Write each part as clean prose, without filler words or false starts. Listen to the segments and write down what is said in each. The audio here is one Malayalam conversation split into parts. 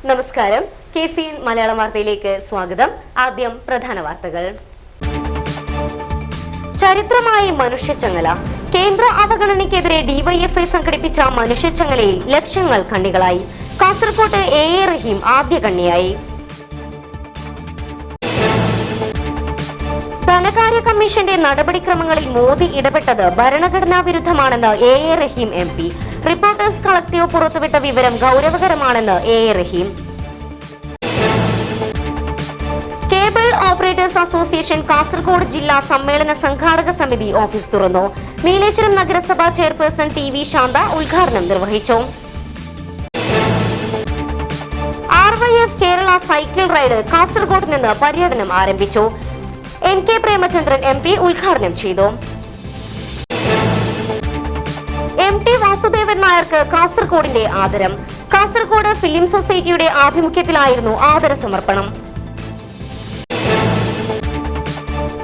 നമസ്കാരം. KCN മലയാളം വാർത്തയിലേക്ക് സ്വാഗതം. ആദ്യം പ്രധാന വാർത്തകൾ. ചരിത്രമായി മനുഷ്യച്ചങ്ങല. കേന്ദ്ര അവഗണനയ്ക്കെതിരെ ഡിവൈഎഫ്ഐ സംഘടിപ്പിച്ച മനുഷ്യച്ചങ്ങലയിൽ ലക്ഷങ്ങൾ കണ്ണികളായി. കാസർകോട്ട് A.A. റഹീം ആദ്യ കണ്ണിയായി. ധനകാര്യ കമ്മീഷന്റെ നടപടിക്രമങ്ങളിൽ മോദി ഇടപെട്ടത് ഭരണഘടനാ വിരുദ്ധമാണെന്ന് A.A. റഹീം MP. റിപ്പോർട്ടേഴ്സ് കളക്ടീവ് പുറത്തുവിട്ട വിവരം ഗൗരവകരമാണെന്ന് A.A. റഹീം. കേബിൾ ഓപ്പറേറ്റേഴ്സ് അസോസിയേഷൻ കാസർഗോഡ് ജില്ലാ സമ്മേളന സംഘാടക സമിതി ഓഫീസ് തുറന്നു. നീലേശ്വരം നഗരസഭ ചെയർപേഴ്സൺ TV ശാന്ത ഉദ്ഘാടനം നിർവഹിച്ചു. RYF Kerala cycle ride Kasaragod നിന്ന് പര്യടനം ആരംഭിച്ചു. NK പ്രേമചന്ദ്രൻ MP ഉദ്ഘാടനം ചെയ്തു. MT വാസുദേവൻ നായർക്ക് കാസർഗോഡിന്റെ ആദരം. കാസർഗോഡ് ഫിലിം സൊസൈറ്റിയുടെ ആഭിമുഖ്യത്തിലായിരുന്നു ആദര സമർപ്പണം.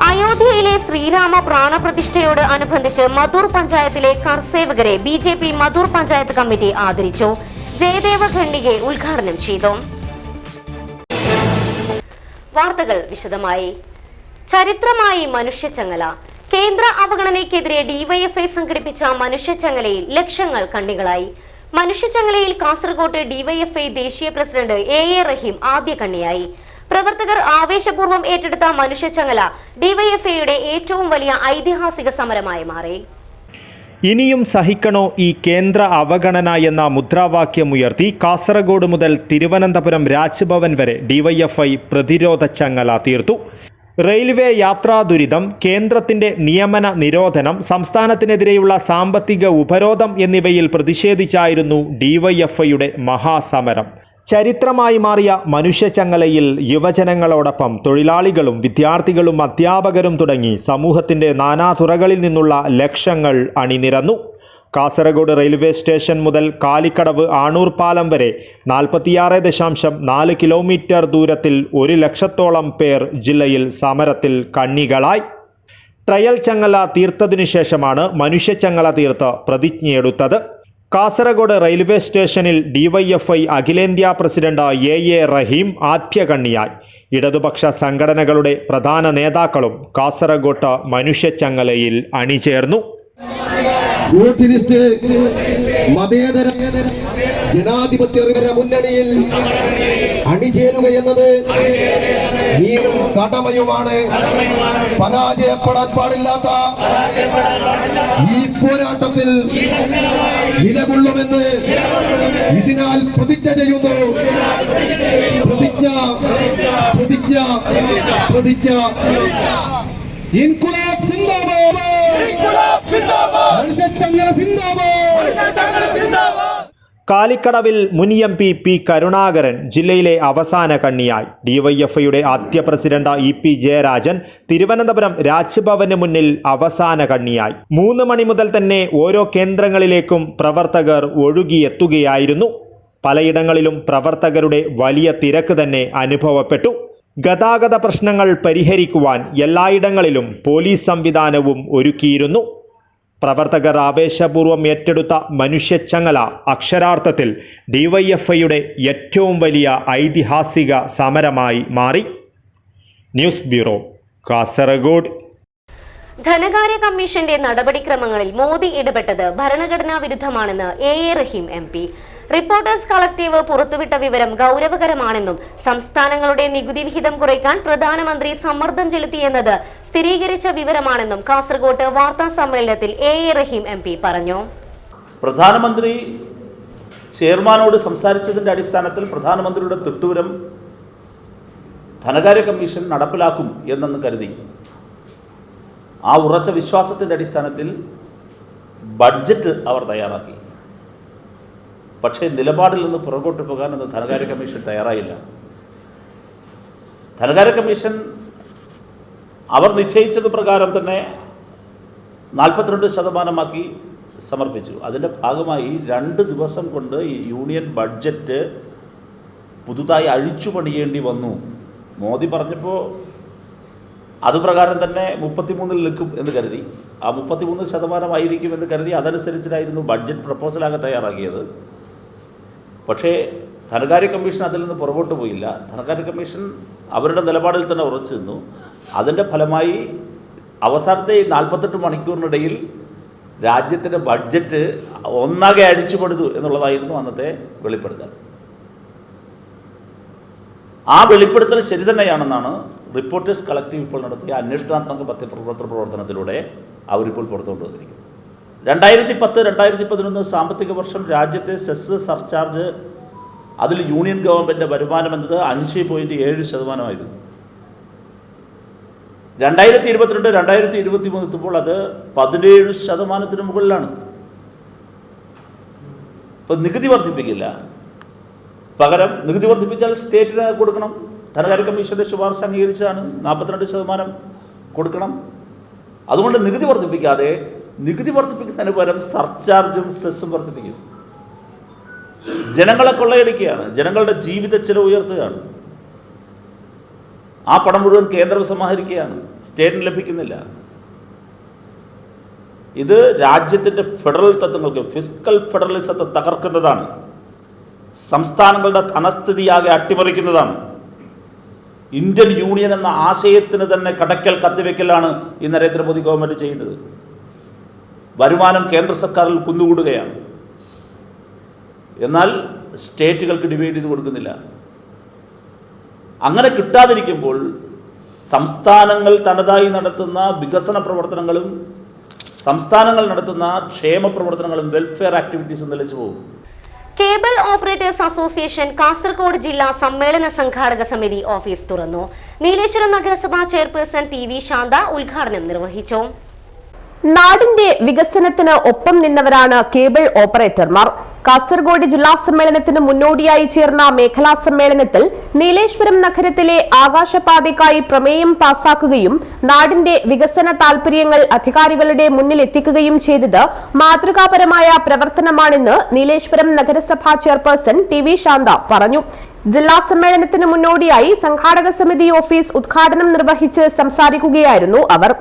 അയോധ്യയിലെ ശ്രീരാമ പ്രാണപ്രതിഷ്ഠയോട് അനുബന്ധിച്ച് മധൂർ പഞ്ചായത്തിലെ കർസേവകരെ BJP മധൂർ പഞ്ചായത്ത് കമ്മിറ്റി ആദരിച്ചു. ജയദേവ ഖണ്ഡികെ ഉദ്ഘാടനം ചെയ്തു. വാർത്തകൾ വിശദമായി. ചരിത്രമായി മനുഷ്യച്ചങ്ങല. കേന്ദ്ര അവഗണനയ്ക്കെതിരെ ഡിവൈഎഫ്ഐ സംഘടിപ്പിച്ച മനുഷ്യച്ചങ്ങലയിൽ ലക്ഷങ്ങൾ കണ്ണികളായി. മനുഷ്യച്ചങ്ങലയിൽ കാസർകോട്ട് ഡിവൈഎഫ്ഐ ദേശീയ പ്രസിഡന്റ് A.A. റഹീം ആദ്യ കണ്ണിയായി. പ്രവർത്തകർ ആവേശപൂർവ്വം ഏറ്റെടുത്ത മനുഷ്യച്ചങ്ങല ഡിവൈഎഫ്ഐയുടെ ഏറ്റവും വലിയ ഐതിഹാസിക സമരമായി മാറി. ഇനിയും സഹിക്കണോ ഈ കേന്ദ്ര അവഗണന എന്ന മുദ്രാവാക്യമുയർത്തി കാസർഗോഡ് മുതൽ തിരുവനന്തപുരം രാജ്ഭവൻ വരെ ഡിവൈഎഫ്ഐ പ്രതിരോധ ചങ്ങല തീർത്തു. റെയിൽവേ യാത്രാ ദുരിതം, കേന്ദ്രത്തിന്റെ നിയമന നിരോധനം, സംസ്ഥാനത്തിനെതിരെയുള്ള സാമ്പത്തിക ഉപരോധം എന്നിവയിൽ പ്രതിഷേധിച്ചായിരുന്നു ഡിവൈഎഫ്ഐയുടെ മഹാസമരം. ചരിത്രമായി മാറിയ മനുഷ്യച്ചങ്ങലയിൽ യുവജനങ്ങളോടൊപ്പം തൊഴിലാളികളും വിദ്യാർത്ഥികളും അധ്യാപകരും തുടങ്ങി സമൂഹത്തിന്റെ നാനാതുറകളിൽ നിന്നുള്ള ലക്ഷങ്ങൾ അണിനിരന്നു. കാസർഗോഡ് റെയിൽവേ സ്റ്റേഷൻ മുതൽ കാലിക്കടവ് ആണൂർ പാലം വരെ 46.4 കിലോമീറ്റർ ദൂരത്തിൽ 1 ലക്ഷത്തോളം പേർ ജില്ലയിൽ സമരത്തിൽ കണ്ണികളായി. ട്രയൽ ചങ്ങല തീർത്തതിനു ശേഷമാണ് മനുഷ്യച്ചങ്ങല തീർത്ത് പ്രതിജ്ഞയെടുത്തത്. കാസർഗോഡ് റെയിൽവേ സ്റ്റേഷനിൽ ഡിവൈഎഫ്ഐ അഖിലേന്ത്യാ പ്രസിഡന്റ് A.A. റഹീം ആദ്യ കണ്ണിയായി. ഇടതുപക്ഷ സംഘടനകളുടെ പ്രധാന നേതാക്കളും കാസർഗോട്ട് മനുഷ്യച്ചങ്ങലയിൽ അണിചേർന്നു. സോഷ്യലിസ്റ്റ് മതേതര ജനാധിപത്യ മുന്നണിയിൽ അണിചേരുകയെന്നത് നീയും കടമയുമാണ്. പരാജയപ്പെടാൻ പാടില്ലാത്ത ഈ പോരാട്ടത്തിൽ നിലകൊള്ളുമെന്ന് ഇതിനാൽ പ്രതിജ്ഞ ചെയ്യുന്നു. പ്രതിജ്ഞ പ്രതിജ്ഞ പ്രതിജ്ഞ. ഇൻകുലാബ് സിന്ദാബാദ്, മനുഷ്യച്ചങ്ങല സിന്ദാബാദ്. കാലിക്കടവിൽ മുൻ MP P. കരുണാകരൻ ജില്ലയിലെ അവസാന കണ്ണിയായി. ഡിവൈഎഫ്ഐയുടെ ആദ്യ പ്രസിഡന്റ് EP ജയരാജൻ തിരുവനന്തപുരം രാജ്ഭവന് മുന്നിൽ അവസാന കണ്ണിയായി. 3 മണി മുതൽ തന്നെ ഓരോ കേന്ദ്രങ്ങളിലേക്കും പ്രവർത്തകർ ഒഴുകിയെത്തുകയായിരുന്നു. പലയിടങ്ങളിലും പ്രവർത്തകരുടെ വലിയ തിരക്ക് തന്നെ അനുഭവപ്പെട്ടു. ഗതാഗത പ്രശ്നങ്ങൾ പരിഹരിക്കുവാൻ എല്ലായിടങ്ങളിലും പോലീസ് സംവിധാനവും ഒരുക്കിയിരുന്നു. പ്രവർത്തകർ ആവേശപൂർവ്വം ഏറ്റെടുത്ത മനുഷ്യച്ചങ്ങല അക്ഷരാർത്ഥത്തിൽ ഡിവൈഎഫ്ഐയുടെ ഏറ്റവും വലിയ ഐതിഹാസിക സമരമായി മാറി. News bureau, Kasaragod. ധനകാര്യ കമ്മീഷന്റെ നടപടിക്രമങ്ങളിൽ മോദി ഇടപെട്ടത് ഭരണഘടനാ വിരുദ്ധമാണെന്ന് A.A. റഹീം MP. റിപ്പോർട്ടേഴ്സ് കളക്ടീവ് പുറത്തുവിട്ട വിവരം ഗൗരവകരമാണെന്നും സംസ്ഥാനങ്ങളുടെ നികുതി വിഹിതം കുറയ്ക്കാൻ പ്രധാനമന്ത്രി സമ്മർദ്ദം ചെലുത്തിയെന്നത് സ്ഥിരീകരിച്ച വിവരമാണെന്നും കാസർഗോഡ് വാർത്താ സമ്മേളനത്തിൽ A.A. റഹീം MP പറഞ്ഞു. പ്രധാനമന്ത്രി ചെയർമാനോട് സംസാരിച്ചതിൻ്റെ അടിസ്ഥാനത്തിൽ പ്രധാനമന്ത്രിയുടെ തിട്ടൂരം ധനകാര്യ കമ്മീഷൻ നടപ്പിലാക്കും എന്നെന്ന് കരുതി ആ ഉറച്ച വിശ്വാസത്തിൻ്റെ അടിസ്ഥാനത്തിൽ ബഡ്ജറ്റ് അവർ തയ്യാറാക്കി. പക്ഷേ നിലപാടിൽ നിന്ന് പുറകോട്ട് പോകാനൊന്നും ധനകാര്യ കമ്മീഷൻ തയ്യാറായില്ല. ധനകാര്യ കമ്മീഷൻ അവർ നിശ്ചയിച്ചത് പ്രകാരം തന്നെ 42% സമർപ്പിച്ചു. അതിൻ്റെ ഭാഗമായി 2 ദിവസം കൊണ്ട് ഈ യൂണിയൻ ബഡ്ജറ്റ് പുതുതായി അഴിച്ചു പണിയേണ്ടി വന്നു. മോദി പറഞ്ഞപ്പോൾ അതുപ്രകാരം തന്നെ 33-ൽ നിൽക്കും എന്ന് കരുതി, ആ 33% എന്ന് കരുതി അതനുസരിച്ചിട്ടായിരുന്നു ബഡ്ജറ്റ് പ്രപ്പോസലാകെ തയ്യാറാക്കിയത്. പക്ഷേ ധനകാര്യ കമ്മീഷൻ അതിൽ നിന്ന് പുറകോട്ട് പോയില്ല. ധനകാര്യ കമ്മീഷൻ അവരുടെ നിലപാടിൽ തന്നെ ഉറച്ചു നിന്നു. അതിൻ്റെ ഫലമായി അവസാനത്തെ 48 മണിക്കൂറിനിടയിൽ രാജ്യത്തിൻ്റെ ബഡ്ജറ്റ് ഒന്നാകെ അഴിച്ചുപെടുത്തു എന്നുള്ളതായിരുന്നു അന്നത്തെ വെളിപ്പെടുത്തൽ. ആ വെളിപ്പെടുത്തൽ ശരി തന്നെയാണെന്നാണ് റിപ്പോർട്ടേഴ്സ് കളക്റ്റീവ് ഇപ്പോൾ നടത്തിയ അന്വേഷണാത്മക പ്രവർത്തനത്തിലൂടെ അവരിപ്പോൾ പുറത്തുകൊണ്ട് വന്നിരിക്കുന്നത്. 2010-2011 സാമ്പത്തിക വർഷം രാജ്യത്തെ സെസ് സർചാർജ് അതിൽ യൂണിയൻ ഗവൺമെൻറ്റിൻ്റെ വരുമാനം എന്നത് 5.7%. 2022-2023 എത്തുമ്പോൾ അത് 17% മുകളിലാണ്. ഇപ്പോൾ നികുതി വർദ്ധിപ്പിക്കില്ല, പകരം നികുതി വർദ്ധിപ്പിച്ചാൽ സ്റ്റേറ്റിന് കൊടുക്കണം. ധനകാര്യ കമ്മീഷൻ്റെ ശുപാർശ അംഗീകരിച്ചാണ് 42% കൊടുക്കണം. അതുകൊണ്ട് നികുതി വർദ്ധിപ്പിക്കാതെ നികുതി വർദ്ധിപ്പിക്കുന്നതിന് പകരം സർചാർജും സെസ്സും വർദ്ധിപ്പിക്കും. ജനങ്ങളെ കൊള്ളയടിക്കുകയാണ്, ജനങ്ങളുടെ ജീവിത ചെലവ് ഉയർത്തുകയാണ്. ആ പണം മുഴുവൻ കേന്ദ്രം സമാഹരിക്കുകയാണ്, സ്റ്റേറ്റിന് ലഭിക്കുന്നില്ല. ഇത് രാജ്യത്തിൻ്റെ ഫെഡറൽ തത്വങ്ങൾക്ക്, ഫിസ്ക്കൽ ഫെഡറലിസത്തെ തകർക്കുന്നതാണ്. സംസ്ഥാനങ്ങളുടെ ധനസ്ഥിതിയാകെ അട്ടിമറിക്കുന്നതാണ്. ഇന്ത്യൻ യൂണിയൻ എന്ന ആശയത്തിന് തന്നെ കടക്കൽ കത്തിവെക്കലാണ് ഈ നരേന്ദ്രമോദി ഗവൺമെൻറ് ചെയ്യുന്നത്. വരുമാനം കേന്ദ്ര സർക്കാരിൽ കുന്നുകൂടുകയാണ്, എന്നാൽ സ്റ്റേറ്റുകൾക്ക് ഡിവൈഡ് ചെയ്ത് കൊടുക്കുന്നില്ല. അങ്ങനെ കിട്ടാതിരിക്കുമ്പോൾ സംസ്ഥാനങ്ങൾ തനതായി നടത്തുന്ന വികസന പ്രവർത്തനങ്ങളും സംസ്ഥാനങ്ങൾ നടത്തുന്ന ക്ഷേമ പ്രവർത്തനങ്ങളും വെൽഫെയർ ആക്ടിവിറ്റീസും നിലച്ചു പോകും. കേബിൾ ഓപ്പറേറ്റേഴ്സ് അസോസിയേഷൻ കാസർഗോഡ് ജില്ലാ സമ്മേളന സംഘാടക സമിതി ഓഫീസ് തുറന്നു. നീലേശ്വരം നഗരസഭാ ചെയർപേഴ്സൺ ടി വി ശാന്ത ഉദ്ഘാടനം നിർവഹിച്ചു. നാടിന്റെ വികസനത്തിന് ഒപ്പം നിന്നവരാണ് കേബിൾ ഓപ്പറേറ്റർമാർ. കാസർഗോഡ് ജില്ലാ സമ്മേളനത്തിന് മുന്നോടിയായി ചേർന്ന മേഖലാ സമ്മേളനത്തിൽ നീലേശ്വരം നഗരത്തിലെ ആകാശപാതയ്ക്കായി പ്രമേയം പാസാക്കുകയും നാടിന്റെ വികസന താൽപര്യങ്ങൾ അധികാരികളുടെ മുന്നിൽ എത്തിക്കുകയും ചെയ്തത് മാതൃകാപരമായ പ്രവർത്തനമാണെന്ന് നീലേശ്വരം നഗരസഭാ ചെയർപേഴ്സൺ ടി വി ശാന്ത പറഞ്ഞു. ജില്ലാ സമ്മേളനത്തിന് മുന്നോടിയായി സംഘാടക സമിതി ഓഫീസ് ഉദ്ഘാടനം നിർവഹിച്ച് സംസാരിക്കുകയായിരുന്നു അവർ.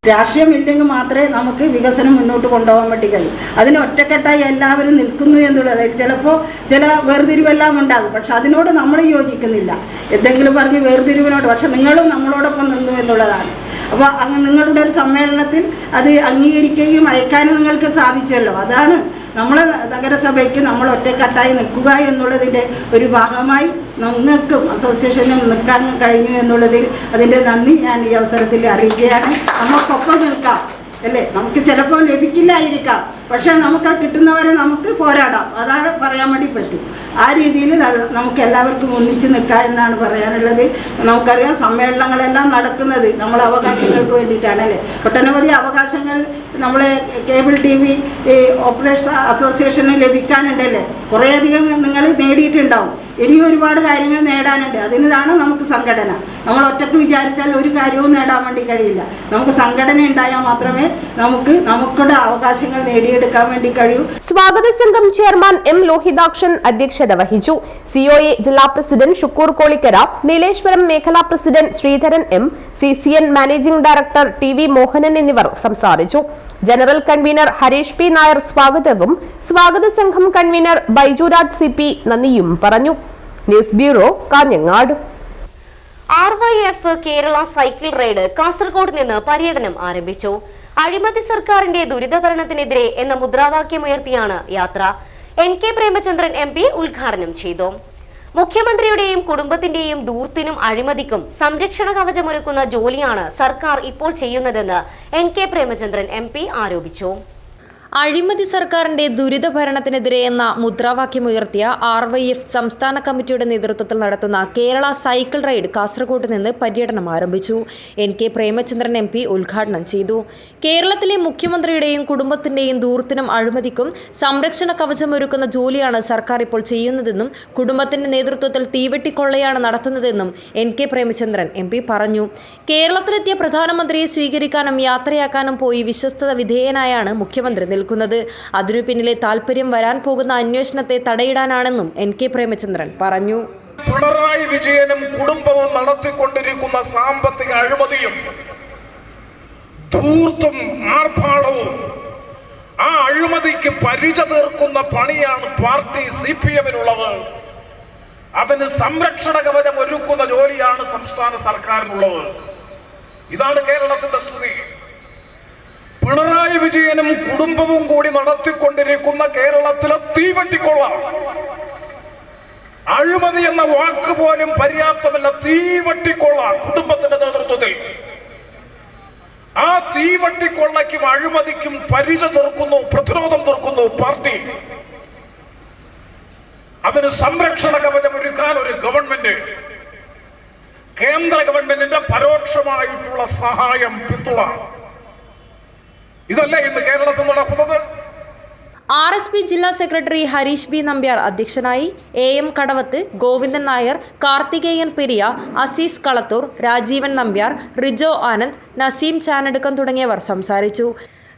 രാഷ്ട്രീയമില്ലെങ്കിൽ മാത്രമേ നമുക്ക് വികസനം മുന്നോട്ട് കൊണ്ടുപോകാൻ വേണ്ടി കഴിയും. അതിന് ഒറ്റക്കെട്ടായി എല്ലാവരും നിൽക്കുന്നു എന്നുള്ളത് ചിലപ്പോൾ ചില വേർതിരിവെല്ലാം ഉണ്ടാകും, പക്ഷെ അതിനോട് നമ്മൾ യോജിക്കുന്നില്ല. എന്തെങ്കിലും പറഞ്ഞ് വേർതിരിവിനോട്, പക്ഷെ നിങ്ങളും നമ്മളോടൊപ്പം നിന്നു എന്നുള്ളതാണ്. അപ്പോൾ അങ്ങ് നിങ്ങളുടെ ഒരു സമ്മേളനത്തിൽ അത് അംഗീകരിക്കുകയും അയക്കാനും നിങ്ങൾക്ക് സാധിച്ചല്ലോ. അതാണ് നമ്മളെ നഗരസഭയ്ക്ക് നമ്മൾ ഒറ്റക്കെട്ടായി നിൽക്കുക എന്നുള്ളതിൻ്റെ ഒരു ഭാഗമായി നിങ്ങൾക്കും അസോസിയേഷനും നിൽക്കാൻ കഴിഞ്ഞു എന്നുള്ളതിൽ അതിൻ്റെ നന്ദി ഞാൻ ഈ അവസരത്തിൽ അറിയിക്കുകയാണ്. നമുക്കൊപ്പം നിൽക്കാം അല്ലേ, നമുക്ക് ചിലപ്പോൾ ലഭിക്കില്ലായിരിക്കാം, പക്ഷേ നമുക്ക് കിട്ടുന്നവരെ നമുക്ക് പോരാടാം, അതാണ് പറയാൻ വേണ്ടി പറ്റും. ആ രീതിയിൽ നമുക്ക് എല്ലാവർക്കും ഒന്നിച്ച് നിൽക്കാം എന്നാണ് പറയാനുള്ളത്. നമുക്കറിയാം സമ്മേളനങ്ങളെല്ലാം നടക്കുന്നത് നമ്മളെ അവകാശങ്ങൾക്ക് വേണ്ടിയിട്ടാണ് അല്ലേ. ഒട്ടനവധി അവകാശങ്ങൾ നമ്മളെ കേബിൾ TV ഓപ്പറേഷൻ അസോസിയേഷന് ലഭിക്കാനുണ്ടല്ലേ, കുറേയധികം നിങ്ങൾ നേടിയിട്ടുണ്ടാവും. ഇനിയും ഒരുപാട് കാര്യങ്ങൾ നേടാനുണ്ട്. അതിനാണ് നമുക്ക് സംഘടന. നമ്മൾ ഒറ്റക്ക് വിചാരിച്ചാൽ ഒരു കാര്യവും നേടാൻ വേണ്ടി കഴിയില്ല. നമുക്ക് സംഘടന ഉണ്ടായാൽ മാത്രമേ നമുക്കുടെ അവകാശങ്ങൾ നേടിയെടുക്കാൻ വേണ്ടി കഴിയൂ. സ്വാഗത സംഘം ചെയർമാൻ എം ലോഹിതാക്ഷൻ അധ്യക്ഷത വഹിച്ചു. COA ജില്ലാ പ്രസിഡന്റ് ഷുക്കൂർ കോളിക്കര, നീലേശ്വരം മേഖലാ president Sreedharan M, CCN managing director TV Mohanan എന്നിവർ സംസാരിച്ചു. General convener Harish P Nair സ്വാഗതവും സ്വാഗത സംഘം കൺവീനർ ബൈജുരാജ് CP നന്ദിയും പറഞ്ഞു. News bureau, Kanhangad. RYF Kerala cycle ride Kasaragod നിന്ന് പര്യടനം ആരംഭിച്ചു. അഴിമതി സർക്കാരിന്റെ ദുരിതഭരണത്തിനെതിരെ എന്ന മുദ്രാവാക്യമുയർത്തിയാണ് യാത്ര. NK പ്രേമചന്ദ്രൻ MP ഉദ്ഘാടനം ചെയ്തു. മുഖ്യമന്ത്രിയുടെയും കുടുംബത്തിന്റെയും ദൂർത്തിനും അഴിമതിക്കും സംരക്ഷണ കവചമൊരുക്കുന്ന ജോലിയാണ് സർക്കാർ ഇപ്പോൾ ചെയ്യുന്നതെന്ന് NK പ്രേമചന്ദ്രൻ MP ആരോപിച്ചു. അഴിമതി സർക്കാരിന്റെ ദുരിത ഭരണത്തിനെതിരെ എന്ന മുദ്രാവാക്യമുയർത്തിയ RYF സംസ്ഥാന കമ്മിറ്റിയുടെ നേതൃത്വത്തിൽ നടത്തുന്ന കേരള സൈക്കിൾ റൈഡ് കാസർഗോഡ് നിന്ന് പര്യടനം ആരംഭിച്ചു. NK പ്രേമചന്ദ്രൻ MP ഉദ്ഘാടനം ചെയ്തു. കേരളത്തിലെ മുഖ്യമന്ത്രിയുടെയും കുടുംബത്തിന്റെയും ദൂർത്തിനും അഴിമതിക്കും സംരക്ഷണ കവചമൊരുക്കുന്ന ജോലിയാണ് സർക്കാർ ഇപ്പോൾ ചെയ്യുന്നതെന്നും കുടുംബത്തിന്റെ നേതൃത്വത്തിൽ തീവെട്ടിക്കൊള്ളയാണ് നടത്തുന്നതെന്നും NK പ്രേമചന്ദ്രൻ MP പറഞ്ഞു. കേരളത്തിലെത്തിയ പ്രധാനമന്ത്രിയെ സ്വീകരിക്കാനും യാത്രയാക്കാനും പോയി വിശ്വസ്തത വിധേയനായാണ് മുഖ്യമന്ത്രി നിൽക്കുന്നത്. അതിനു പിന്നിലെ താൽപര്യം വരാൻ പോകുന്ന അന്വേഷണത്തെ തടയിടാനാണെന്നും NK പ്രേമചന്ദ്രൻ പറഞ്ഞു. പിണറായി വിജയനും കുടുംബവും നടത്തിക്കൊണ്ടിരിക്കുന്ന സാമ്പത്തിക അഴിമതിയും ധൂർത്തും ആർഭാടവും ആ അഴിമതിക്ക് പരിച തീർക്കുന്ന പണിയാണ് പാർട്ടി CPM-നുള്ളത്. അതിന് സംരക്ഷണ കവചം ഒരുക്കുന്ന ജോലിയാണ് സംസ്ഥാന സർക്കാരിനുള്ളത്. ഇതാണ് കേരളത്തിന്റെ സ്ഥിതി. പിണറായി വിജയനും കുടുംബവും കൂടി നടത്തിക്കൊണ്ടിരിക്കുന്ന കേരളത്തിലെ തീവെട്ടിക്കൊള്ള, അഴിമതി എന്ന വാക്ക് പോലും പര്യാപ്തമല്ല, തീവെട്ടിക്കൊള്ള കുടുംബത്തിന്റെ നേതൃത്വത്തിൽ. ആ തീവെട്ടിക്കൊള്ളയ്ക്കും അഴിമതിക്കും പരിച തീർക്കുന്നു, പ്രതിരോധം തീർക്കുന്നു പാർട്ടി. അതിന് സംരക്ഷണ കവചം ഒരുക്കാൻ ഒരു ഗവൺമെന്റ്, കേന്ദ്ര ഗവൺമെന്റിന്റെ പരോക്ഷമായിട്ടുള്ള സഹായം, പിന്തുണ, ഇതല്ലേ ഇന്ന് കേരളത്തിൽ നടക്കുന്നത്. RSP ജില്ലാ സെക്രട്ടറി ഹരീഷ് ബി നമ്പ്യാർ അധ്യക്ഷനായി. AM കടവത്ത്, ഗോവിന്ദൻ നായർ, കാർത്തികേയൻ പെരിയ, അസീസ് കളത്തൂർ, രാജീവൻ നമ്പ്യാർ, റിജോ ആനന്ദ്, നസീം ചാനടുക്കം തുടങ്ങിയവർ സംസാരിച്ചു.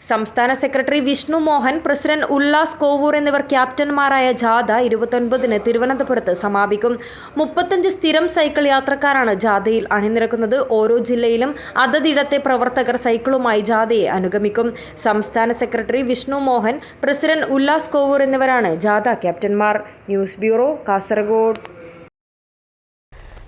സംസ്ഥാന സെക്രട്ടറി വിഷ്ണു മോഹൻ, പ്രസിഡന്റ് ഉല്ലാസ് കോവൂർ എന്നിവർ ക്യാപ്റ്റന്മാരായ ജാഥ 29-ന് തിരുവനന്തപുരത്ത് സമാപിക്കും. 35 സ്ഥിരം സൈക്കിൾ യാത്രക്കാരാണ് ജാഥയിൽ അണിനിരക്കുന്നത്. ഓരോ ജില്ലയിലും അതതിടത്തെ പ്രവർത്തകർ സൈക്കിളുമായി ജാഥയെ അനുഗമിക്കും. സംസ്ഥാന സെക്രട്ടറി വിഷ്ണു മോഹൻ, പ്രസിഡന്റ് ഉല്ലാസ് കോവൂർ എന്നിവരാണ് ജാഥ ക്യാപ്റ്റന്മാർ. News bureau, Kasaragod.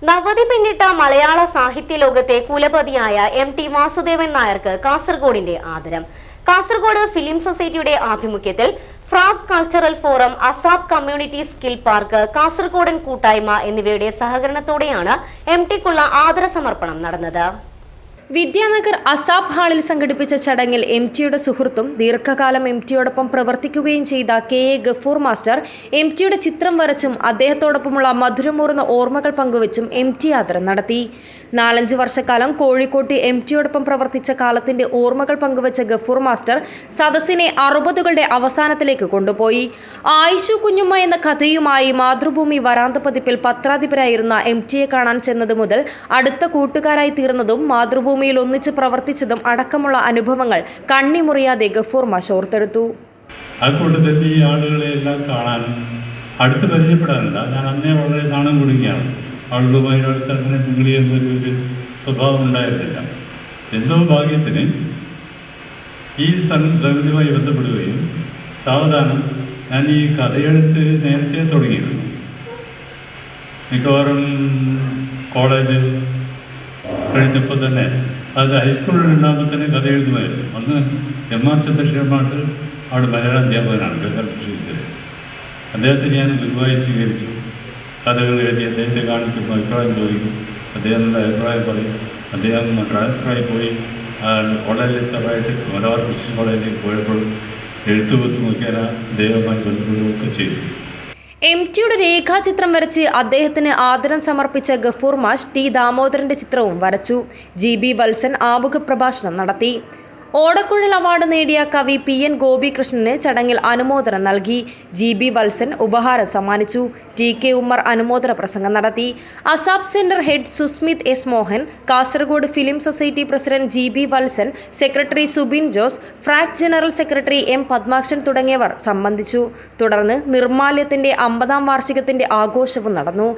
നവതി പിന്നിട്ട മലയാള സാഹിത്യ ലോകത്തെ കുലപതിയായ MT വാസുദേവൻ നായർക്ക് കാസർഗോഡിന്റെ ആദരം. കാസർഗോഡ് ഫിലിം സൊസൈറ്റിയുടെ ആഭിമുഖ്യത്തിൽ ഫ്രാഗ് cultural forum, ASAP community skill park, കാസർഗോഡൻ കൂട്ടായ്മ എന്നിവയുടെ സഹകരണത്തോടെയാണ് MTക്കുള്ള ആദര സമർപ്പണം നടന്നത്. വിദ്യാനഗർ അസാബ് ഹാളിൽ സംഘടിപ്പിച്ച ചടങ്ങിൽ MTയുടെ സുഹൃത്തും ദീർഘകാലം MTയോടൊപ്പം പ്രവർത്തിക്കുകയും ചെയ്ത KA ഗഫൂർ മാസ്റ്റർ MTയുടെ ചിത്രം വരച്ചും അദ്ദേഹത്തോടൊപ്പമുള്ള മധുരമൂർന്ന ഓർമ്മകൾ പങ്കുവച്ചും MT ആദരം നടത്തി. 4-5 വർഷക്കാലം കോഴിക്കോട്ട് MTയോടൊപ്പം പ്രവർത്തിച്ച കാലത്തിന്റെ ഓർമ്മകൾ പങ്കുവച്ച ഗഫൂർ മാസ്റ്റർ സദസ്സിനെ 60കളുടെ അവസാനത്തിലേക്ക് കൊണ്ടുപോയി. ആയിഷു കുഞ്ഞുമ്മ എന്ന കഥയുമായി മാതൃഭൂമി വരാന്ത പതിപ്പിൽ പത്രാധിപരായിരുന്ന MTയെ കാണാൻ ചെന്നത് മുതൽ അടുത്ത കൂട്ടുകാരായി തീർന്നതും മാതൃഭൂമി ഒന്നിച്ച് പ്രവർത്തിച്ചതും അടക്കമുള്ള അനുഭവങ്ങൾ കണ്ണിമുറിയാതെ ഗഫൂർ മാഷ് ഓർത്തെടുത്തു. ആ കൂട്ടത്തിൽ ഈ ആളുകളെ എല്ലാം കാണാൻ, അടുത്ത് പരിചയപ്പെടാറില്ല. ഞാൻ അന്നേ വളരെ നാണം കുടുങ്ങിയാണ്. ആളുകളുമായി അടുത്തങ്ങനെ മിങ്കിളിയെന്നൊരു സ്വഭാവം ഉണ്ടായിരുന്നില്ല. എന്തോ ഭാഗ്യത്തിന് ഈ സംഗതിയുമായി ബന്ധപ്പെടുകയും സാവധാനം ഞാൻ ഈ കഥയെഴുത്ത് നേരത്തെ തുടങ്ങിയിരുന്നു. മിക്കവാറും കോളേജ് കഴിഞ്ഞപ്പോൾ തന്നെ, അത് ഹൈസ്കൂളിൽ ഉണ്ടാകുമ്പോൾ തന്നെ കഥ എഴുതുമായിരുന്നു. അന്ന് MR ചന്ദ്രശേഖരമായിട്ട് അവിടെ മലയാളം അധ്യാപകനാണ് ബംഗാൾ. അദ്ദേഹത്തെ ഞാൻ ഗുരുവായി സ്വീകരിച്ചു. കഥകൾ എഴുതി അദ്ദേഹത്തെ കാണിക്കുമ്പോൾ അഭിപ്രായം ചോദിക്കും. അദ്ദേഹം നല്ല അഭിപ്രായം പറയും. അദ്ദേഹം ട്രാൻസ്ഫറായി പോയി കോളേജ് ലെക്ചറായിട്ട് മലബാർ ക്രിസ്ത്യൻ കോളേജിലേക്ക് പോയപ്പോൾ എഴുത്തുപത്ത് നോക്കിയാൽ അദ്ദേഹവുമായി ബന്ധപ്പെടുകയൊക്കെ ചെയ്തു. MTയുടെ രേഖാചിത്രം വരച്ച് അദ്ദേഹത്തിന് ആദരം സമർപ്പിച്ച ഗഫൂർ മാഷ് T ദാമോദരന്റെ ചിത്രവും വരച്ചു. GB വത്സൻ ആമുഖ പ്രഭാഷണം നടത്തി. ഓടക്കുഴൽ അവാർഡ് നേടിയ കവി PN ഗോപികൃഷ്ണന് ചടങ്ങിൽ അനുമോദനം നൽകി. GB വത്സൻ ഉപഹാരം സമ്മാനിച്ചു. TK ഉമ്മർ അനുമോദന പ്രസംഗം നടത്തി. ASAP centre head Susmith S Mohan, Kasaragod film society president GB Valsan, secretary Subin Jose, ഫ്രാക് ജനറൽ സെക്രട്ടറി M പത്മാക്ഷൻ തുടങ്ങിയവർ സംബന്ധിച്ചു. തുടർന്ന് നിർമാല്യത്തിന്റെ 50ാം വാർഷികത്തിന്റെ ആഘോഷവും നടന്നു.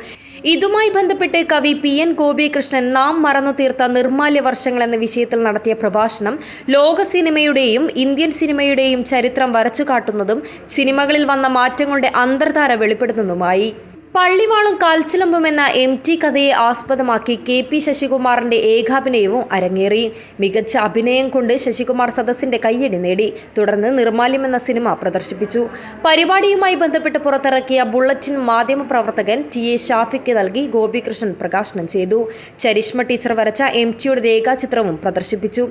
ഇതുമായി ബന്ധപ്പെട്ട് കവി PN ഗോപികൃഷ്ണൻ നാം മറന്നു തീർത്ത നിർമാല്യ വർഷങ്ങൾ എന്ന വിഷയത്തിൽ നടത്തിയ പ്രഭാഷണം ലോക സിനിമയുടെയും ഇന്ത്യൻ സിനിമയുടെയും ചരിത്രം വരച്ചു കാട്ടുന്നതും സിനിമകളിൽ വന്ന മാറ്റങ്ങളുടെ അന്തർധാര വെളിപ്പെടുത്തുന്നതുമായി. പള്ളിവാളും കാൽച്ചിലമ്പും എന്ന MT കഥയെ ആസ്പദമാക്കി KP ശശികുമാറിന്റെ ഏകാഭിനയവും അരങ്ങേറി. മികച്ച അഭിനയം കൊണ്ട് ശശികുമാർ സദസ്സിന്റെ കയ്യടി നേടി. തുടർന്ന് നിർമാല്യം എന്ന സിനിമ പ്രദർശിപ്പിച്ചു. പരിപാടിയുമായി ബന്ധപ്പെട്ട് പുറത്തിറക്കിയ ബുള്ളറ്റിൻ മാധ്യമപ്രവർത്തകൻ TA ഷാഫിക്ക് നൽകി ഗോപികൃഷ്ണൻ പ്രകാശനം ചെയ്തു. ചരിഷ്മ ടീച്ചർ വരച്ച MTയുടെ രേഖാചിത്രവും പ്രദർശിപ്പിച്ചു.